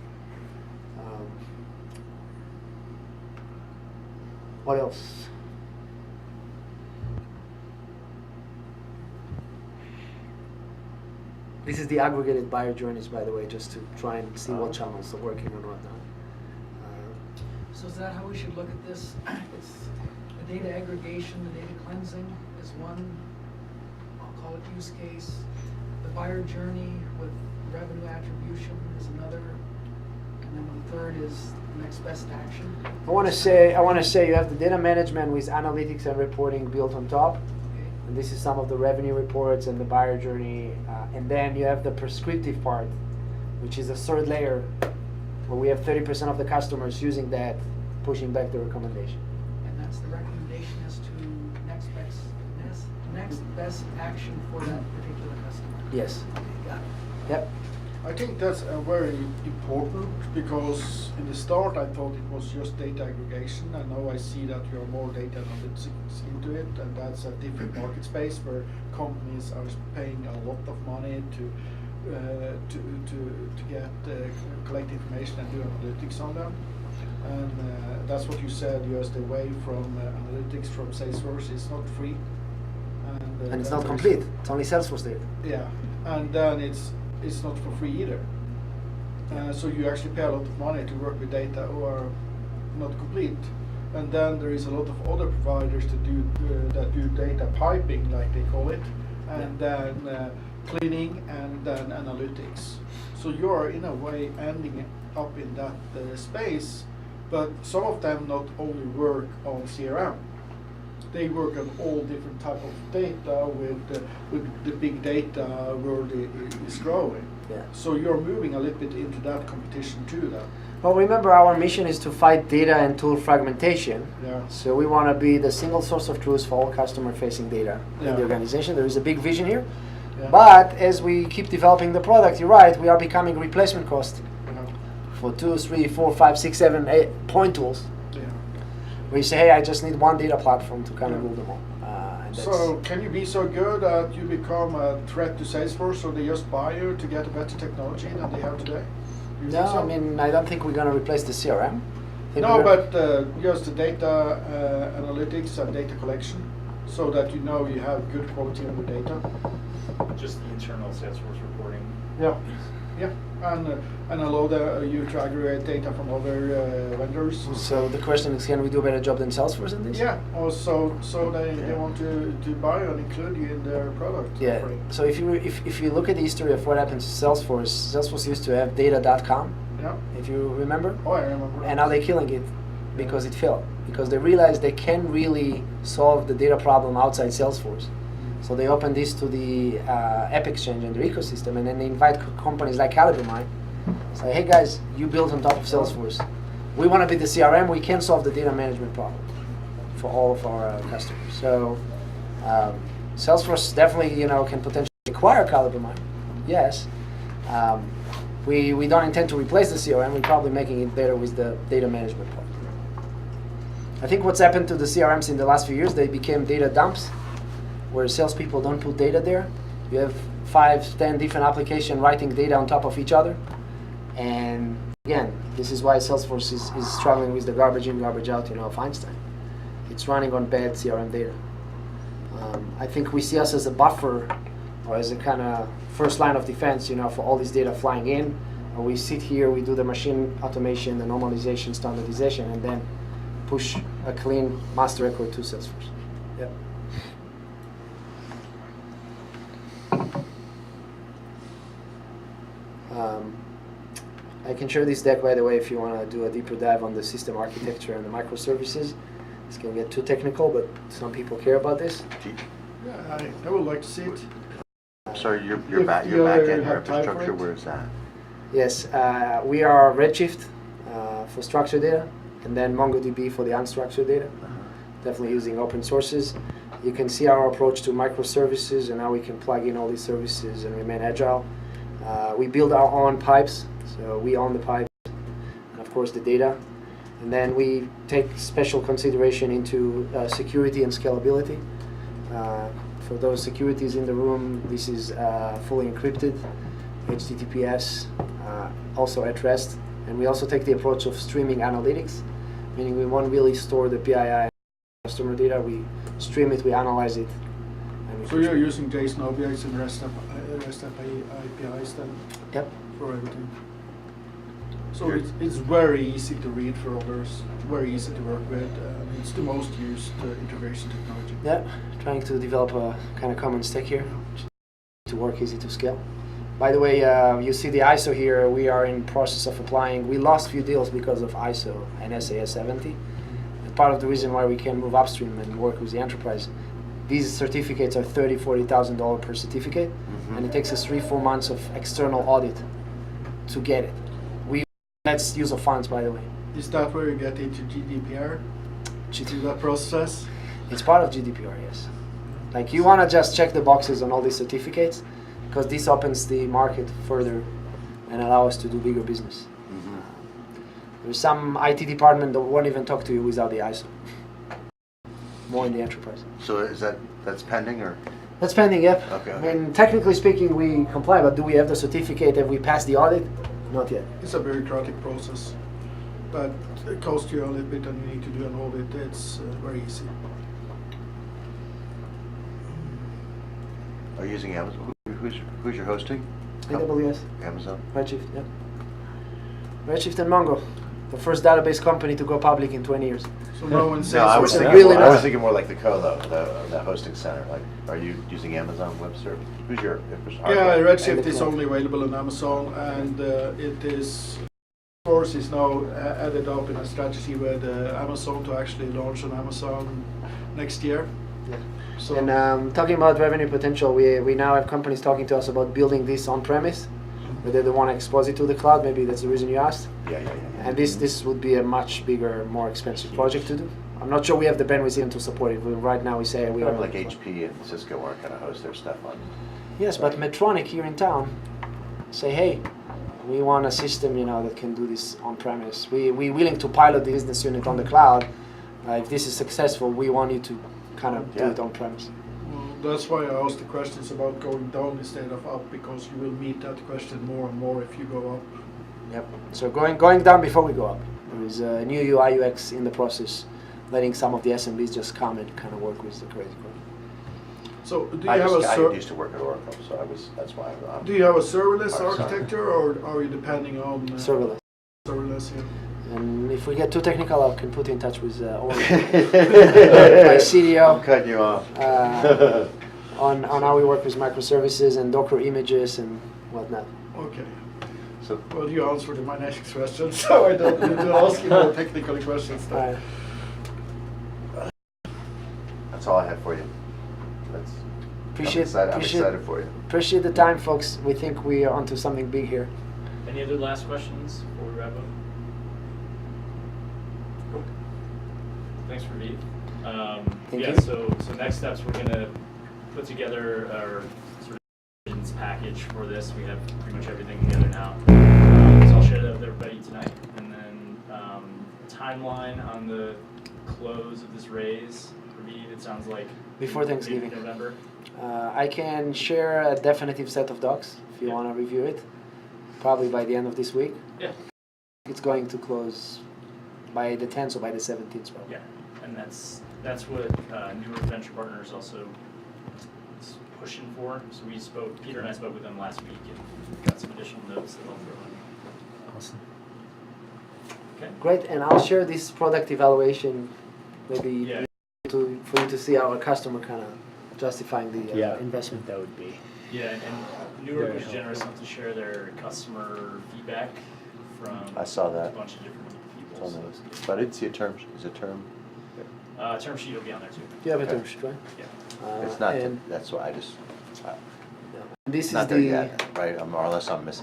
What else? This is the aggregated buyer journeys, by the way, just to try and see what channels are working or not now. So is that how we should look at this? It's the data aggregation, the data cleansing is one, I'll call it use case. The buyer journey with revenue attribution is another. And then the third is next best action. I want to say you have the data management with analytics and reporting built on top. Okay. And this is some of the revenue reports and the buyer journey. And then you have the prescriptive part, which is a third layer where we have 30% of the customers using that, pushing back the recommendation. And that's the recommendation as to next best action for that particular customer. Yes. Okay, got it. Yep. I think that's very important because in the start I thought it was just data aggregation, and now I see that you are more data analytics into it, and that's a different market space where companies are paying a lot of money to get collect information and do analytics on them. And that's what you said, just away from analytics from Salesforce. It's not free. And it's then not there's- complete. It's only Salesforce data. Yeah, and then it's not for free either. So you actually pay a lot of money to work with data who are not complete. And then there is a lot of other providers that do data piping, like they call it, and then cleaning, and then analytics. So you're in a way ending up in that space, but some of them not only work on CRM. They work on all different type of data with the big data world is growing. Yeah. So you're moving a little bit into that competition too, then. Well, remember our mission is to fight data and tool fragmentation. Yeah. So we want to be the single source of truth for all customer-facing data in Yeah. the organization. There is a big vision here. Yeah. But as we keep developing the product, you're right, we are becoming replacement cost Yeah. for 2, 3, 4, 5, 6, 7, 8 point tools. Yeah. Where you say, hey, I just need one data platform to kind of Yeah. rule them all. And that's- So can you be so good that you become a threat to Salesforce, so they just buy you to get a better technology than they have today? You no, think so? I mean, I don't think we're going to replace the CRM. I think No, we're gonna- but just the data analytics and data collection, so that you know you have good quality on the data. Just the internal Salesforce reporting. Yeah, yeah, and allow you to aggregate data from other vendors. So the question is, can we do a better job than Salesforce in this? Yeah, also so they want to buy and include you in their product Yeah. offering. So if you look at the history of what happened to Salesforce, Salesforce used to have data.com, Yeah. if you remember, Oh, I remember. and now they're killing it because it failed. Because they realized they can't really solve the data problem outside Salesforce. So they open this to the App Exchange and their ecosystem, and then they invite companies like CaliberMind. Say, hey guys, you built on top of Salesforce. We want to be the CRM. We can solve the data management problem for all of our customers. So Salesforce definitely, can potentially acquire CaliberMind. Yes. We don't intend to replace the CRM. We're probably making it better with the data management part. I think what's happened to the CRMs in the last few years, they became data dumps, where salespeople don't put data there. You have 5, 10 different applications writing data on top of each other. And again, this is why Salesforce is struggling with the garbage in, garbage out, of Einstein. It's running on bad CRM data. I think we see us as a buffer, or as a kind of first line of defense, for all this data flying in. Or we sit here, we do the machine automation, the normalization, standardization, and then push a clean master record to Salesforce. Yep. I can share this deck, by the way, if you want to do a deeper dive on the system architecture and the microservices. It's going to get too technical, but some people care about this. Yeah, I would like to see it. I'm sorry, your If back you end have time for infrastructure, it. where is that? Yes, we are Redshift for structured data, and then MongoDB for the unstructured data. Definitely using open sources. You can see our approach to microservices and how we can plug in all these services and remain agile. We build our own pipes, so we own the pipes, and of course the data. And then we take special consideration into security and scalability. For those securities in the room, this is fully encrypted, HTTPS, also at rest. And we also take the approach of streaming analytics, meaning we won't really store the PII customer data, we stream it, we analyze it. And we So you're using JSON objects and REST APIs then Yep. for everything. So it's very easy to read for others, very easy to work with. It's the most used integration technology. Yeah, trying to develop a kind of common stack here to work easy to scale. By the way, you see the ISO here. We are in process of applying. We lost few deals because of ISO and SAS 70. And part of the reason why we can move upstream and work with the enterprise, these certificates are $30,000, $40,000 per certificate, and it takes us 3-4 months of external audit to get it. That's use of funds, by the way. Is that where you get into GDPR? To that process? It's part of GDPR, yes. Like you want to just check the boxes on all these certificates, because this opens the market further and allow us to do bigger business. There's some IT department that won't even talk to you without the ISO. More in the enterprise. So that's pending, or? That's pending, yep. Okay. I mean, technically speaking, we comply, but do we have the certificate? Have we passed the audit? Not yet. It's a bureaucratic process. but it costs you a little bit and you need to do an audit. It's very easy. Are you using Amazon? Who's your hosting? AWS, Amazon? Redshift, yeah. Redshift and Mongo, the first database company to go public in 20 years. So no one says No, I was It's thinking, really I was nice. thinking more like the colo, the hosting center. Like, are you using Amazon Web Service? Who's your infrastructure? Yeah, hardware? Redshift is only available on Amazon, and it is, of course, is now added up in a strategy with Amazon to actually launch on Amazon next year. Yeah. So And talking about revenue potential, we now have companies talking to us about building this on-premise, but they don't want to expose it to the cloud. Maybe that's the reason you asked. Yeah. And this would be a much bigger, more expensive project to do. I'm not sure we have the bandwidth even to support it. Right now we say we are Like HP and Cisco aren't going to host their stuff on. Yes, but Medtronic here in town say, hey, we want a system, that can do this on-premise. We're willing to pilot the business unit on the cloud. If this is successful, we want you to kind of do Yeah. it on-premise. well, that's why I asked the questions about going down instead of up, because you will meet that question more and more if you go up. Yep. So going down before we go up. There is a new UI UX in the process, letting some of the SMBs just come and kind of work with the credit card. So do you I have a used to work at Oracle, so that's why I'm. do you have a serverless Sorry. architecture, or are you depending on Serverless. serverless? Yeah. And if we get too technical, I can put you in touch with Owen, my CDO. I'm cutting you off. On how we work with microservices and Docker images and whatnot. Okay. So, Well, you answered my next question, so I don't need to ask you more technical questions. All right. that's all I have for you. Appreciate I'm excited for you. Appreciate the time, folks. We think we are onto something big here. Any other last questions before we wrap up? Cool. Thanks, Raviv. Thank yeah, you. so next steps, we're gonna put together our sort of package for this. We have pretty much everything together now. So I'll share that with everybody tonight. And then timeline on the close of this raise. Raviv, it sounds like Before Thanksgiving. November. I can share a definitive set of docs if you Yeah. want to review it. Probably by the end of this week. Yeah. It's going to close by the 10th or by the 17th. Probably. Yeah, and that's what Newer Venture Partners also is pushing for. So Peter and I spoke with them last week and got some additional notes that I'll throw in. Awesome. Okay. Great, and I'll share this product evaluation maybe Yeah. for you to see our customer kind of justifying the investment. That would be. Yeah, and Newer Very was generous enough to share their customer feedback from I saw a that. bunch of different people. It's So on it's there. good. But I didn't see a term. Is a term? Term sheet will be on there too. You have a Okay. term sheet, right? Yeah. It's not. And That's why I just. this Not is there the yet, right? Or unless I'm missing.